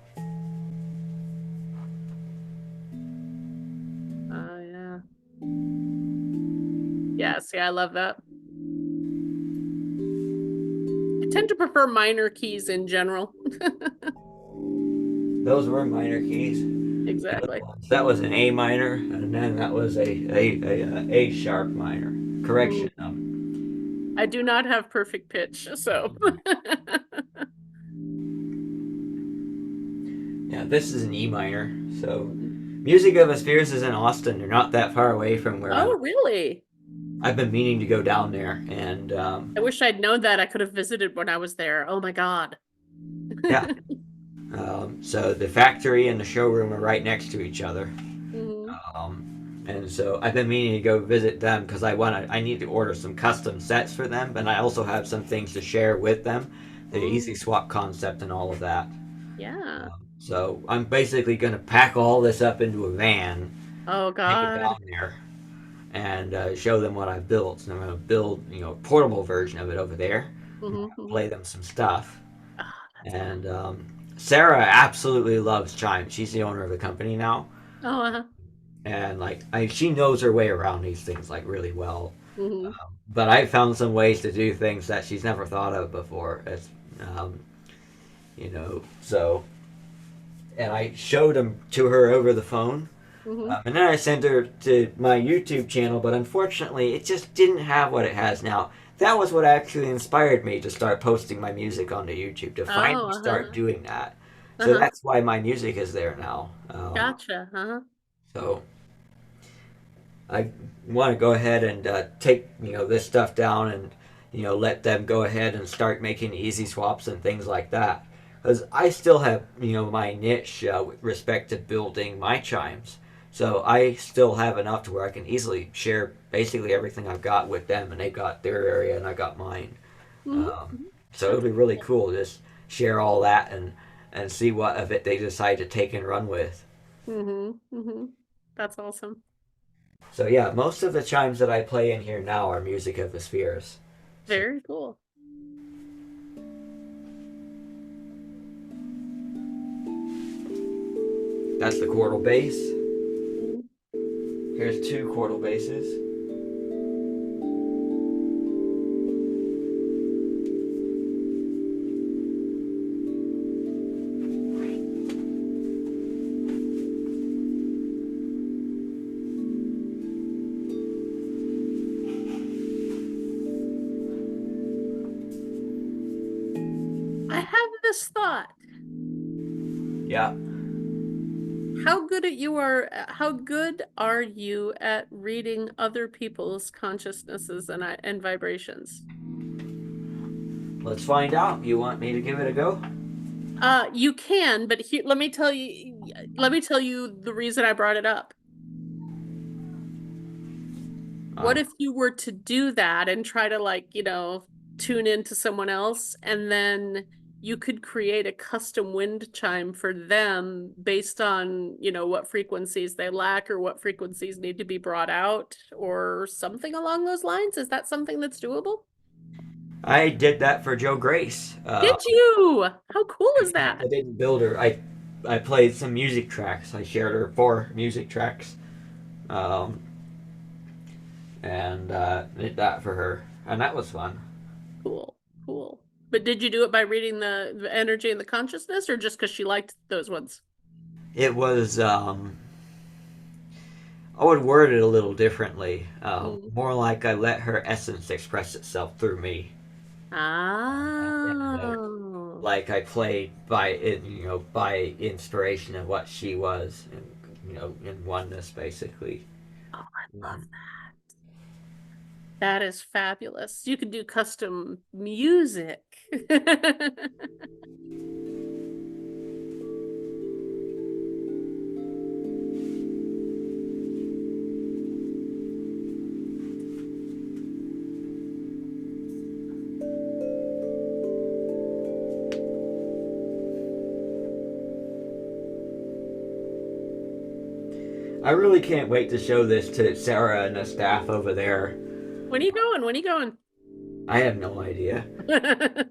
Oh, yeah. Yeah, see, I love that. I tend to prefer minor keys in general. Those were minor keys. The other Exactly. ones. That was an A minor, and then that was a sharp minor. Mm. Correction. I do not have perfect pitch, so. Yeah, this is an E minor. So, Music of the Spheres is in Austin. They're not that far away from where I'm. Oh, really? I've been meaning to go down there, and I wish I'd known that. I could have visited when I was there. Oh my God. yeah. So the factory and the showroom are right next to each other. Hmm. And so I've been meaning to go visit them because I need to order some custom sets for them, and I also have some things to share with them, the easy Mm. swap concept and all of that. Yeah. So I'm basically going to pack all this up into a van, Oh take it God. down there, and show them what I've built. So I'm going to build, a portable version of it over there, Hmm. play them some stuff. Ah, that's awesome. And Sarah absolutely loves Chime. She's the owner of the company now, Oh, and she knows her way around these things like really well. hmm. But I found some ways to do things that she's never thought of before. Um, so and I showed them to her over the phone. Hmm. And then I sent her to my YouTube channel, but unfortunately, it just didn't have what it has now. That was what actually inspired me to start posting my music onto YouTube, to Oh, finally start doing that. So uh-huh. that's why my music is there now. Gotcha. Uh-huh. So I want to go ahead and take this stuff down and let them go ahead and start making easy swaps and things like that. Because I still have my niche with respect to building my chimes, so I still have enough to where I can easily share basically everything I've got with them, and they got their area and I got mine. Hmm. Um, so it'll That's be really cool to just share all that and see what of it they decide to take and run with. That's awesome. So yeah, most of the chimes that I play in here now are music of the spheres. So Very cool. that's the chordal bass. Mhm. Here's two chordal basses. I have this thought. Yeah. How good are you at reading other people's consciousnesses and vibrations? Let's find out. You want me to give it a go? You can, but here, let me tell you the reason I brought it up. What Uh, if you were to do that and try to, like, tune into someone else, and then you could create a custom wind chime for them based on, what frequencies they lack or what frequencies need to be brought out or something along those lines? Is that something that's doable? I did that for Joe Grace. Did you? How cool is I that? didn't build her. I played some music tracks. I shared her 4 music tracks, um, and did that for her, and that was fun. Cool, cool. But did you do it by reading the energy and the consciousness, or just because she liked those ones? It was. I would word it a little differently. Mm. More like I let her essence express itself through me. And, Oh, like I played by inspiration of what she was, and in oneness basically. oh, I love Um, that. That is fabulous. You could do custom music. I really can't wait to show this to Sarah and the staff over there. When are you going? When are you going? I have no idea.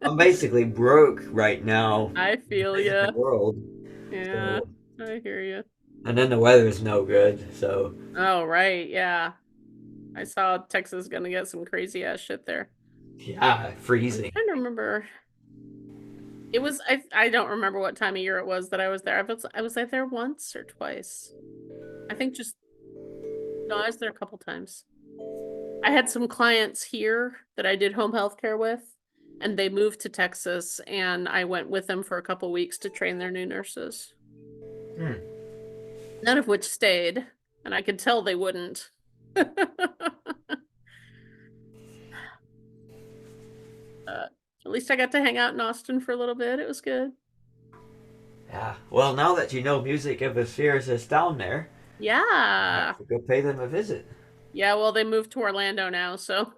I'm basically broke right now I in the feel ya. physical world. Yeah, So, I hear you. and then the weather's no good. So, Oh, right. Yeah. I saw Texas gonna get some crazy ass shit there. yeah, I'm freezing. trying to remember. I don't remember what time of year it was that I was there. I was like there once or twice. I think just no, I was there a couple times. I had some clients here that I did home health care with, and they moved to Texas, and I went with them for a couple weeks to train their new nurses. Hmm. None of which stayed, and I could tell they wouldn't. At least I got to hang out in Austin for a little bit. It was good. Yeah. Well, now that you know Music of the Spheres is down there, I have Yeah. to go pay them a visit. Yeah, well, they moved to Orlando now, so.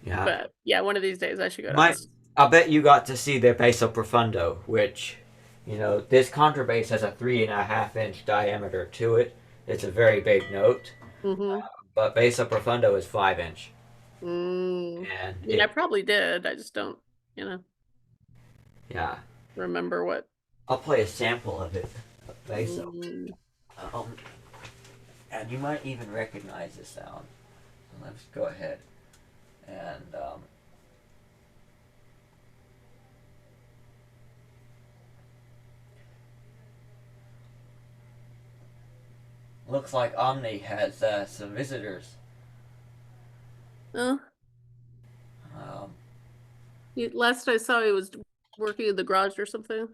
Yeah. But yeah, one of these days I should go to My, Austin. I bet you got to see their basso profundo, which, this contrabass has a 3.5-inch diameter to it. It's a very big note, Mm-hmm. but basso profundo is 5 inch, Mm. and I mean, I it, probably did. I just don't, you know, yeah. remember what. I'll play a sample of it, basso, Mm. um, and you might even recognize the sound. Let's go ahead and looks like Omni has some visitors. Oh, Um, last I saw he was working in the garage or something.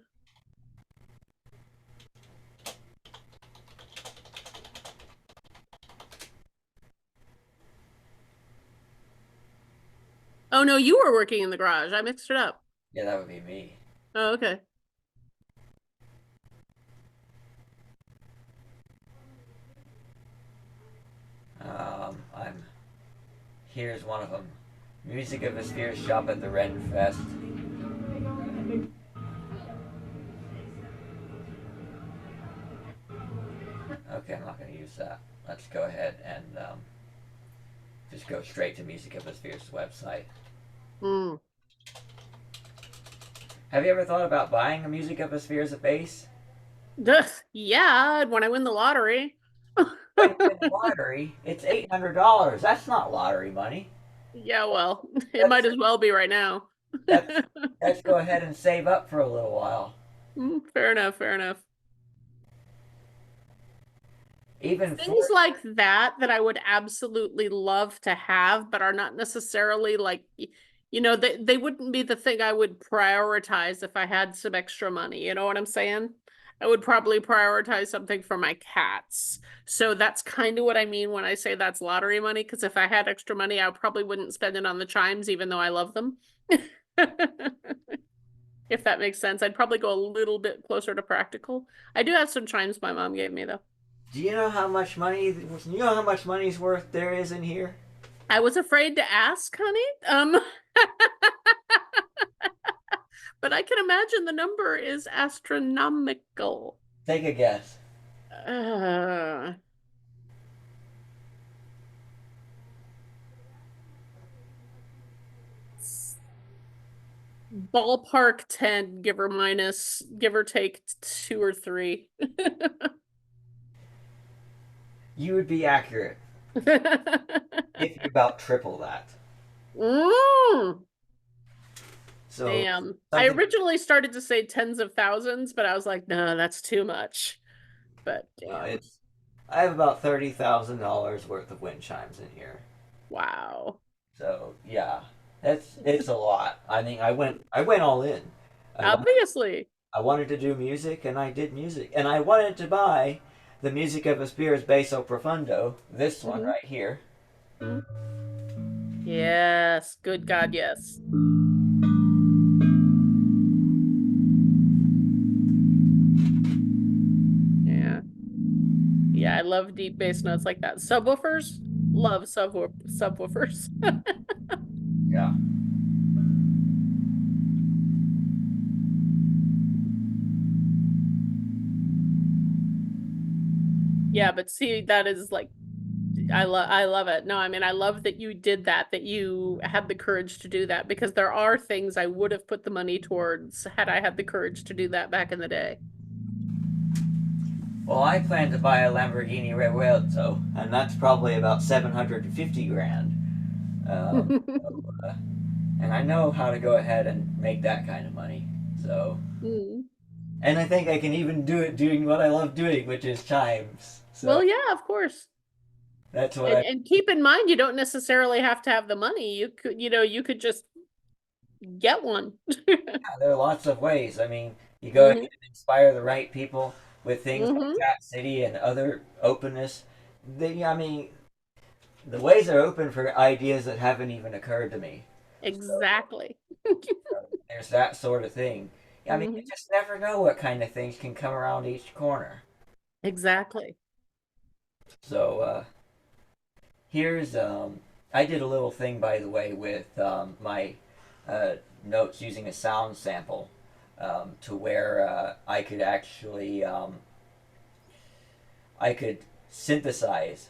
Oh no, you were working in the garage. I mixed it up. yeah, that would be me. Oh, okay. I'm Here's one of them. Music of a Sphere shop at the Ren Fest. Okay, I'm not going to use that. Let's go ahead and just go straight to Music of a Sphere's website. Mm. Have you ever thought about buying a Music of a Sphere as a base? Duh, yeah, when I win the lottery. When you win the lottery, it's $800. That's not lottery money. Yeah, well, it might Let's as well be right now. let's let's go ahead and save up for a little while. Fair enough, fair enough. Even Things for like that I would absolutely love to have, but are not necessarily like they wouldn't be the thing I would prioritize if I had some extra money. You know what I'm saying? I would probably prioritize something for my cats. So that's kind of what I mean when I say that's lottery money, because if I had extra money, I probably wouldn't spend it on the chimes, even though I love them. If that makes sense. I'd probably go a little bit closer to practical. I do have some chimes my mom gave me, though. Do you know how much money? You know how much money's worth there is in here? I was afraid to ask, honey. But I can imagine the number is astronomical. Take a guess. Uh, Ballpark 10, give or take two or three. You would be accurate if you about triple that. Mm, So damn. I something. originally started to say tens of thousands, but I was like, no, that's too much. But damn. It's. I have about $30,000 worth of wind chimes in here. Wow. So yeah, it's a lot. I mean, I went all in. I want, Obviously. I wanted to do music, and I did music, and I wanted to buy the Music of a Spears Basso Profundo. This one Mhm. right here. Mhm. Yes. Good God, yes. Yeah. Yeah, I love deep bass notes like that. Subwoofers? Love subwoofers. Yeah. Yeah, but see, that is like I love it. No, I mean I love that you did that, that you had the courage to do that because there are things I would have put the money towards had I had the courage to do that back in the day. Well, I plan to buy a Lamborghini Revuelto, and that's probably about 750 grand. So, and I know how to go ahead and make that kind of money. So, Mm. and I think I can even do it doing what I love doing, which is chimes. So Well, yeah, of course. that's what And I. and keep in mind you don't necessarily have to have the money. You could just get one. There are lots of ways. I mean, you go ahead Hmm. and inspire the right people with things like Hmm. Cat City and other openness. I mean, the ways are open for ideas that haven't even occurred to me. So Exactly. there's that sort of thing. I mean, you Hmm. just never know what kind of things can come around each corner. Exactly. So here's I did a little thing by the way with my uh, notes using a sound sample to where I could synthesize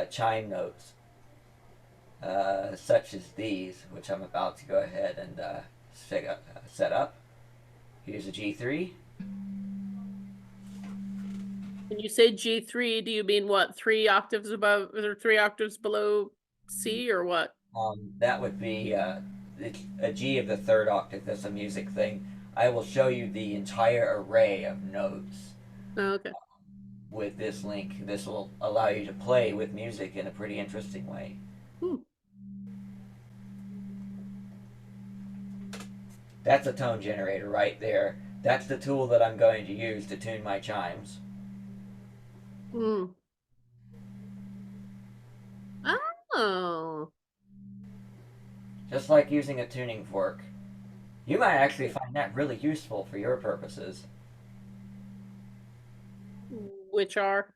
chime notes such as these, which I'm about to go ahead and set up. Here's a G3. When you say G3, do you mean what, three octaves above or three octaves below C or what? That would be a G of the third octave. That's a music thing. I will show you the entire array of notes Oh, okay. with this link. This will allow you to play with music in a pretty interesting way. Hmm. That's a tone generator right there. That's the tool that I'm going to use to tune my chimes. Hmm. Oh. Just like using a tuning fork. You might actually find that really useful for your purposes. Which are?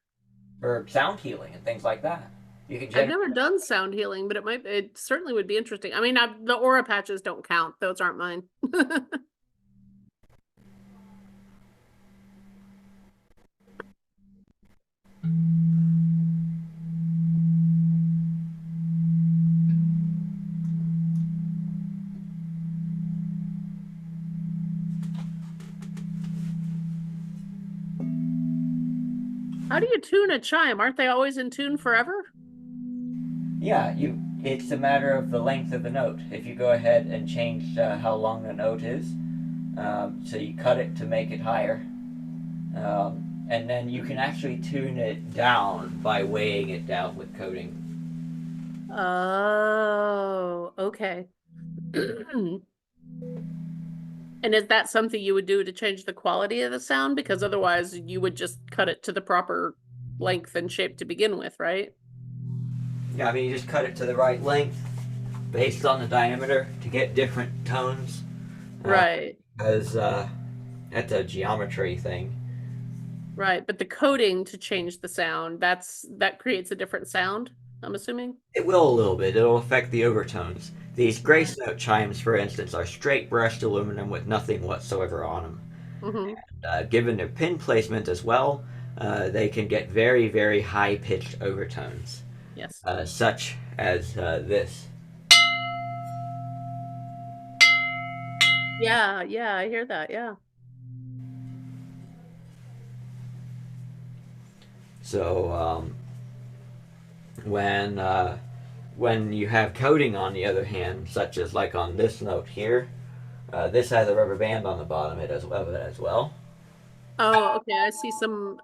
For sound healing and things like that. You can I've generate. never done sound healing, but it certainly would be interesting. I mean, the aura patches don't count. Those aren't mine. How do you tune a chime? Aren't they always in tune forever? Yeah, you. It's a matter of the length of the note. If you go ahead and change how long the note is, so you cut it to make it higher, and then you can actually tune it down by weighing it down with coding. Oh, okay. And is that something you would do to change the quality of the sound? Because otherwise you would just cut it to the proper length and shape to begin with, right? Yeah, I mean, you just cut it to the right length based on the diameter to get different tones. Uh, Right. because that's a geometry thing. Right. But the coding to change the sound, that creates a different sound, I'm assuming. It will a little bit. It'll affect the overtones. These Okay. grace note chimes, for instance, are straight brushed aluminum with nothing whatsoever on them. Mm-hmm. Given their pin placement as well, they can get very, very high pitched overtones, Yes. such as this. Yeah, yeah, I hear that. Yeah. So when when you have coating, on the other hand, such as like on this note here, this has a rubber band on the bottom of it as well. Oh, okay. I see some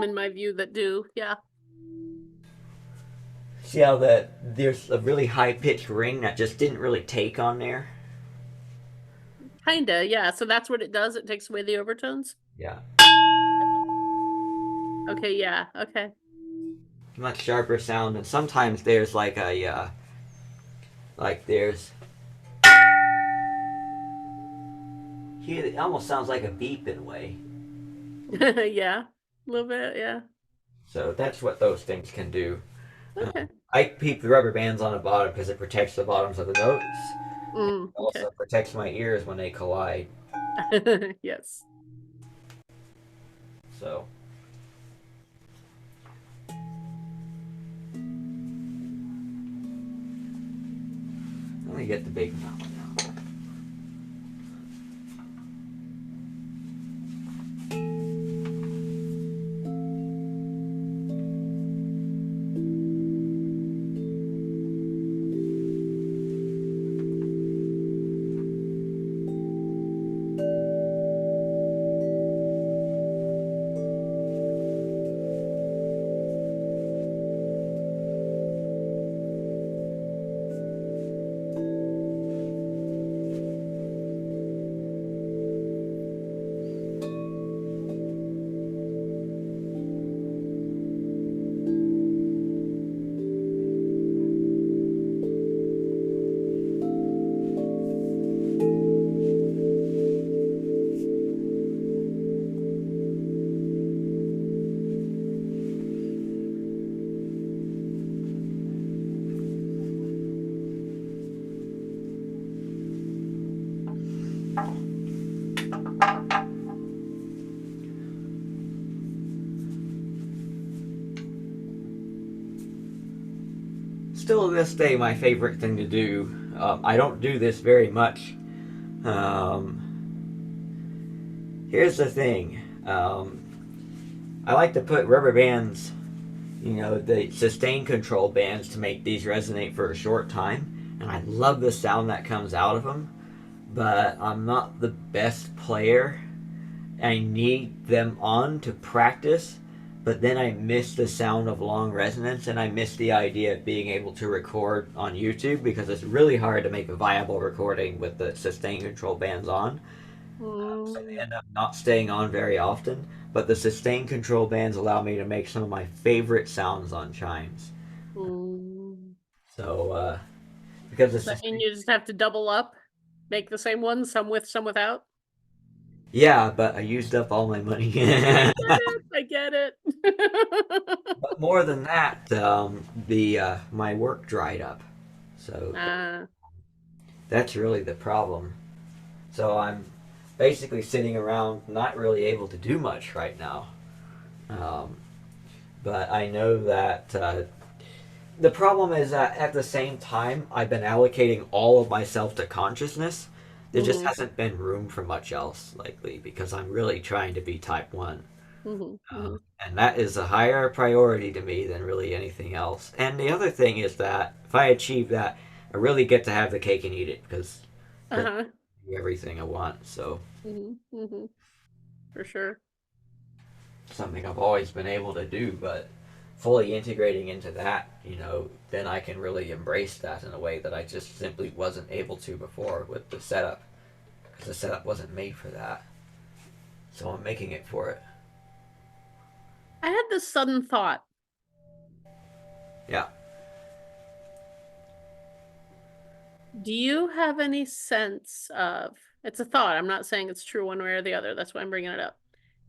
in my view that do. Yeah. See how that there's a really high pitched ring that just didn't really take on there. Kinda, yeah. So that's what it does. It takes away the overtones. Yeah, Okay, yeah. Okay. much sharper sound, and sometimes there's like there's here. It almost sounds like a beep in a way. Yeah. A little bit, yeah. So that's what those things can do. Okay. I keep the rubber bands on the bottom because it protects the bottoms of the notes. It Okay. also protects my ears when they collide. Yes. So let me get the big one now. Still to this day, my favorite thing to do. I don't do this very much. Here's the thing. I like to put rubber bands, the sustain control bands, to make these resonate for a short time, and I love the sound that comes out of them. But I'm not the best player. I need them on to practice, but then I miss the sound of long resonance, and I miss the idea of being able to record on YouTube because it's really hard to make a viable recording with the sustain control bands on. So they Mm, end up not staying on very often. But the sustain control bands allow me to make some of my favorite sounds on chimes. mm. So because the Does that mean sustain, you just have to double up, make the same one, some with, some without? yeah, but I used up all my money. I get it. I get it. But more than that, the my work dried up, so Ah, that's really the problem. So I'm basically sitting around, not really able to do much right now. Um, but I know that the problem is that at the same time, I've been allocating all of myself to consciousness. There just mm-hmm, hasn't been room for much else lately because I'm really trying to be type 1. mm-hmm, mm-hmm, And that is a higher priority to me than really anything else. And the other thing is that if I achieve that, I really get to have the cake and eat it because then uh-huh, I do everything I want. So mm-hmm, for sure. something I've always been able to do, but fully integrating into that, then I can really embrace that in a way that I just simply wasn't able to before with the setup, because the setup wasn't made for that. So I'm making it for it. I had this sudden thought. Yeah. Do you have any sense of, it's a thought, I'm not saying it's true one way or the other, that's why I'm bringing it up.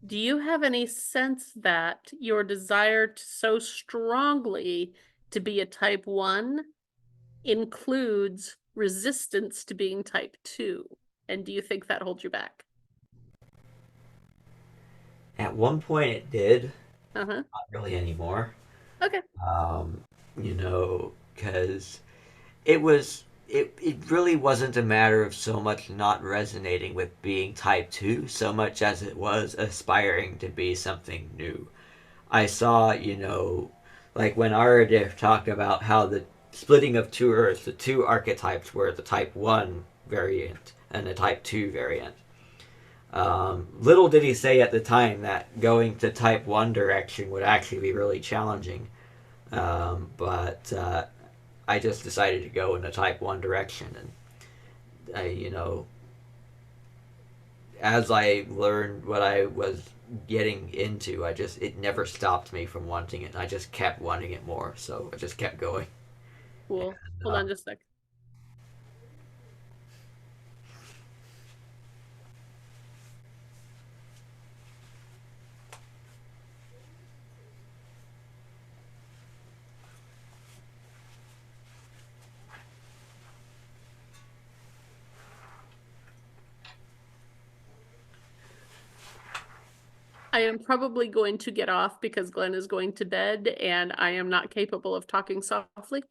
Do you have any sense that your desire to so strongly to be a type 1 includes resistance to being type 2? And do you think that holds you back? At one point it did, Uh-huh. not really anymore. Okay. Um, because it really wasn't a matter of so much not resonating with being type 2 so much as it was aspiring to be something new. I saw, like when Aradif talked about how the splitting of two Earths, the two archetypes were the type 1 variant and the type 2 variant. Little did he say at the time that going to type 1 direction would actually be really challenging. But I just decided to go in the type 1 direction. And, as I learned what I was getting into, it never stopped me from wanting it. I just kept wanting it more. So I just kept going. Cool. And, Hold on just a sec. I am probably going to get off because Glenn is going to bed and I am not capable of talking softly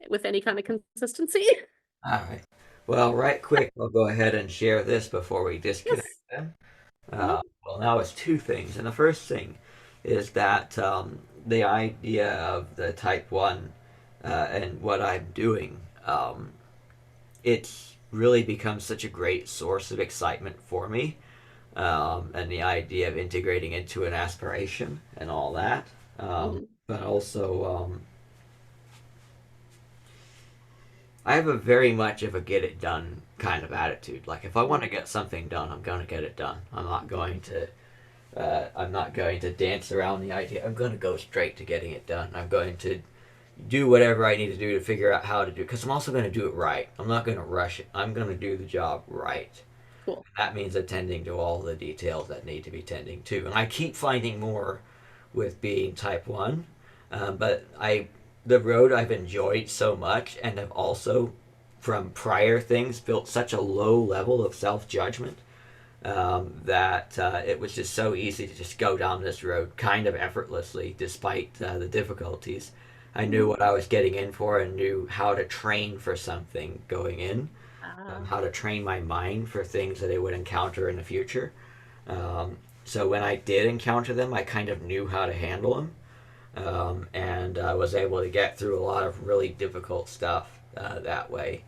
with any kind of consistency. all right. Well, right quick, I'll go ahead and share this before we disconnect Yes. then. Uh-huh. Well, now it's two things. And the first thing is that the idea of the type 1 and what I'm doing, it's really become such a great source of excitement for me. And the idea of integrating into an aspiration and all that. Mhm. But also, I have a very much of a get it done kind of attitude. Like if I want to Mhm. get something done, I'm going to get it done. I'm not going to dance around the idea. I'm going to go straight to getting it done. I'm going to do whatever I need to do to figure out how to do it. Because I'm also going to do it right. I'm not going to rush it. I'm going to do the job right. Cool. That means attending to all the details that need to be tending to. And I keep finding more with being type 1. But the road I've enjoyed so much and have also, from prior things, built such a low level of self judgment that it was just so easy to just go down this road kind of effortlessly despite the difficulties. I knew Mhm. what I was getting in for and knew how to train for something going in, Ah. how to train my mind for things that I would encounter in the future. So when I did encounter them, I kind of knew how to handle them, and I was able to get through a lot of really difficult stuff that way.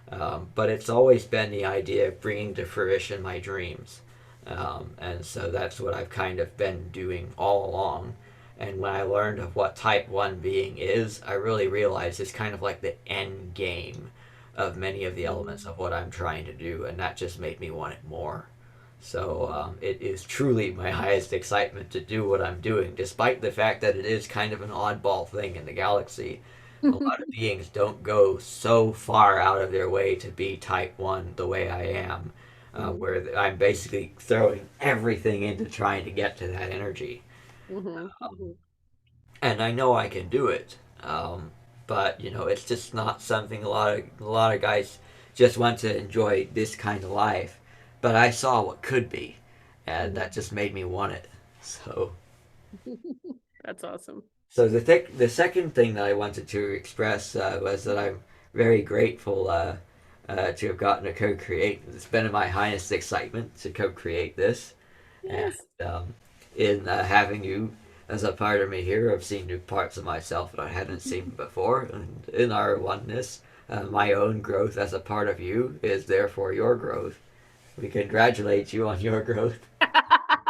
But it's always been the idea of bringing to fruition my dreams. And so that's what I've kind of been doing all along. And when I learned of what type 1 being is, I really realized it's kind of like the end game of many of the elements Mhm. of what I'm trying to do. And that just made me want it more. So it is truly my highest excitement to do what I'm doing, despite the fact that it is kind of an oddball thing in the galaxy. A lot of beings don't go so far out of their way to be type 1 the way I am, Mhm. where I'm basically throwing everything into trying to get to that energy. Mhm. Mhm. And I know I can do it. But it's just not something a lot of guys just want to enjoy this kind of life. But I saw what could be, and Mhm. that just made me want it. So, That's awesome. so the second thing that I wanted to express was that I'm very grateful to have gotten to co-create. It's been my highest excitement to co-create this, and Yes. um, in having you as a part of me here, I've seen new parts of myself that I hadn't seen before, and in our oneness, my own growth as a part of you is therefore your growth. We congratulate you on your growth.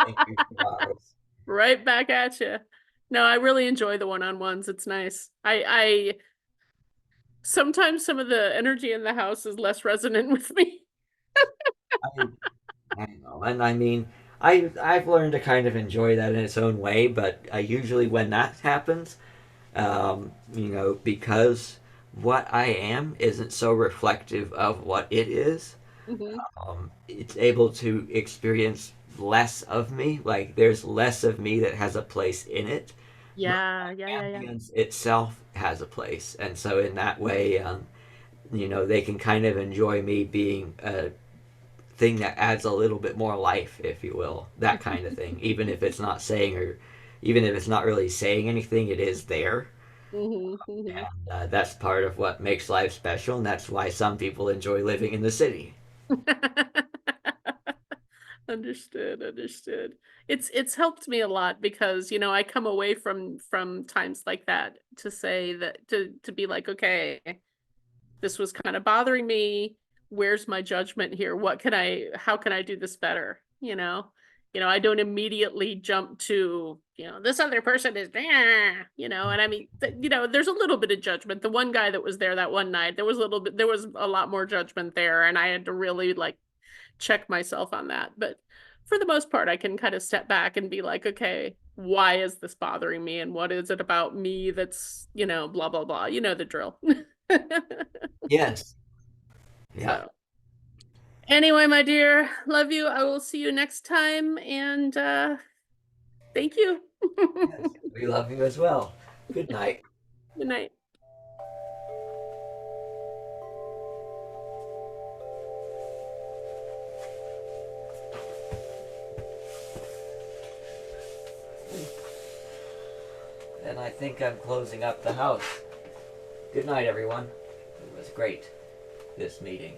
Thank you for ours. Right back at you. No, I really enjoy the one-on-ones. It's nice. I sometimes some of the energy in the house is less resonant with me. I, I know, and I mean, I've learned to kind of enjoy that in its own way, but usually when that happens, because what I am isn't so reflective of what it is, Hmm. it's able to experience less of me. Like there's less of me that has a place in it, but Yeah, yeah, yeah, yeah. ambience itself has a place, and so in that way, they can kind of enjoy me being a thing that adds a little bit more life, if you will, that kind of thing. Even if it's not saying or even if it's not really saying anything, it is there. Hmm. Hmm. And that's part of what makes life special, and that's why some people enjoy living in the city. Understood, understood. It's helped me a lot because, I come away from times like that to say that to be like, okay, this was kind of bothering me. Where's my judgment here? How can I do this better? I don't immediately jump to, this other person is, and I mean, there's a little bit of judgment. The one guy that was there that one night, there was a lot more judgment there, and I had to really like check myself on that. But for the most part, I can kind of step back and be like, okay, why is this bothering me? And what is it about me that's, blah, blah, blah. You know the drill. Yes. Yeah. So, anyway, my dear, love you. I will see you next time. And thank you. Yes. We love you as well. Good night. Good night. And I think I'm closing up the house. Good night, everyone. It was great, this meeting.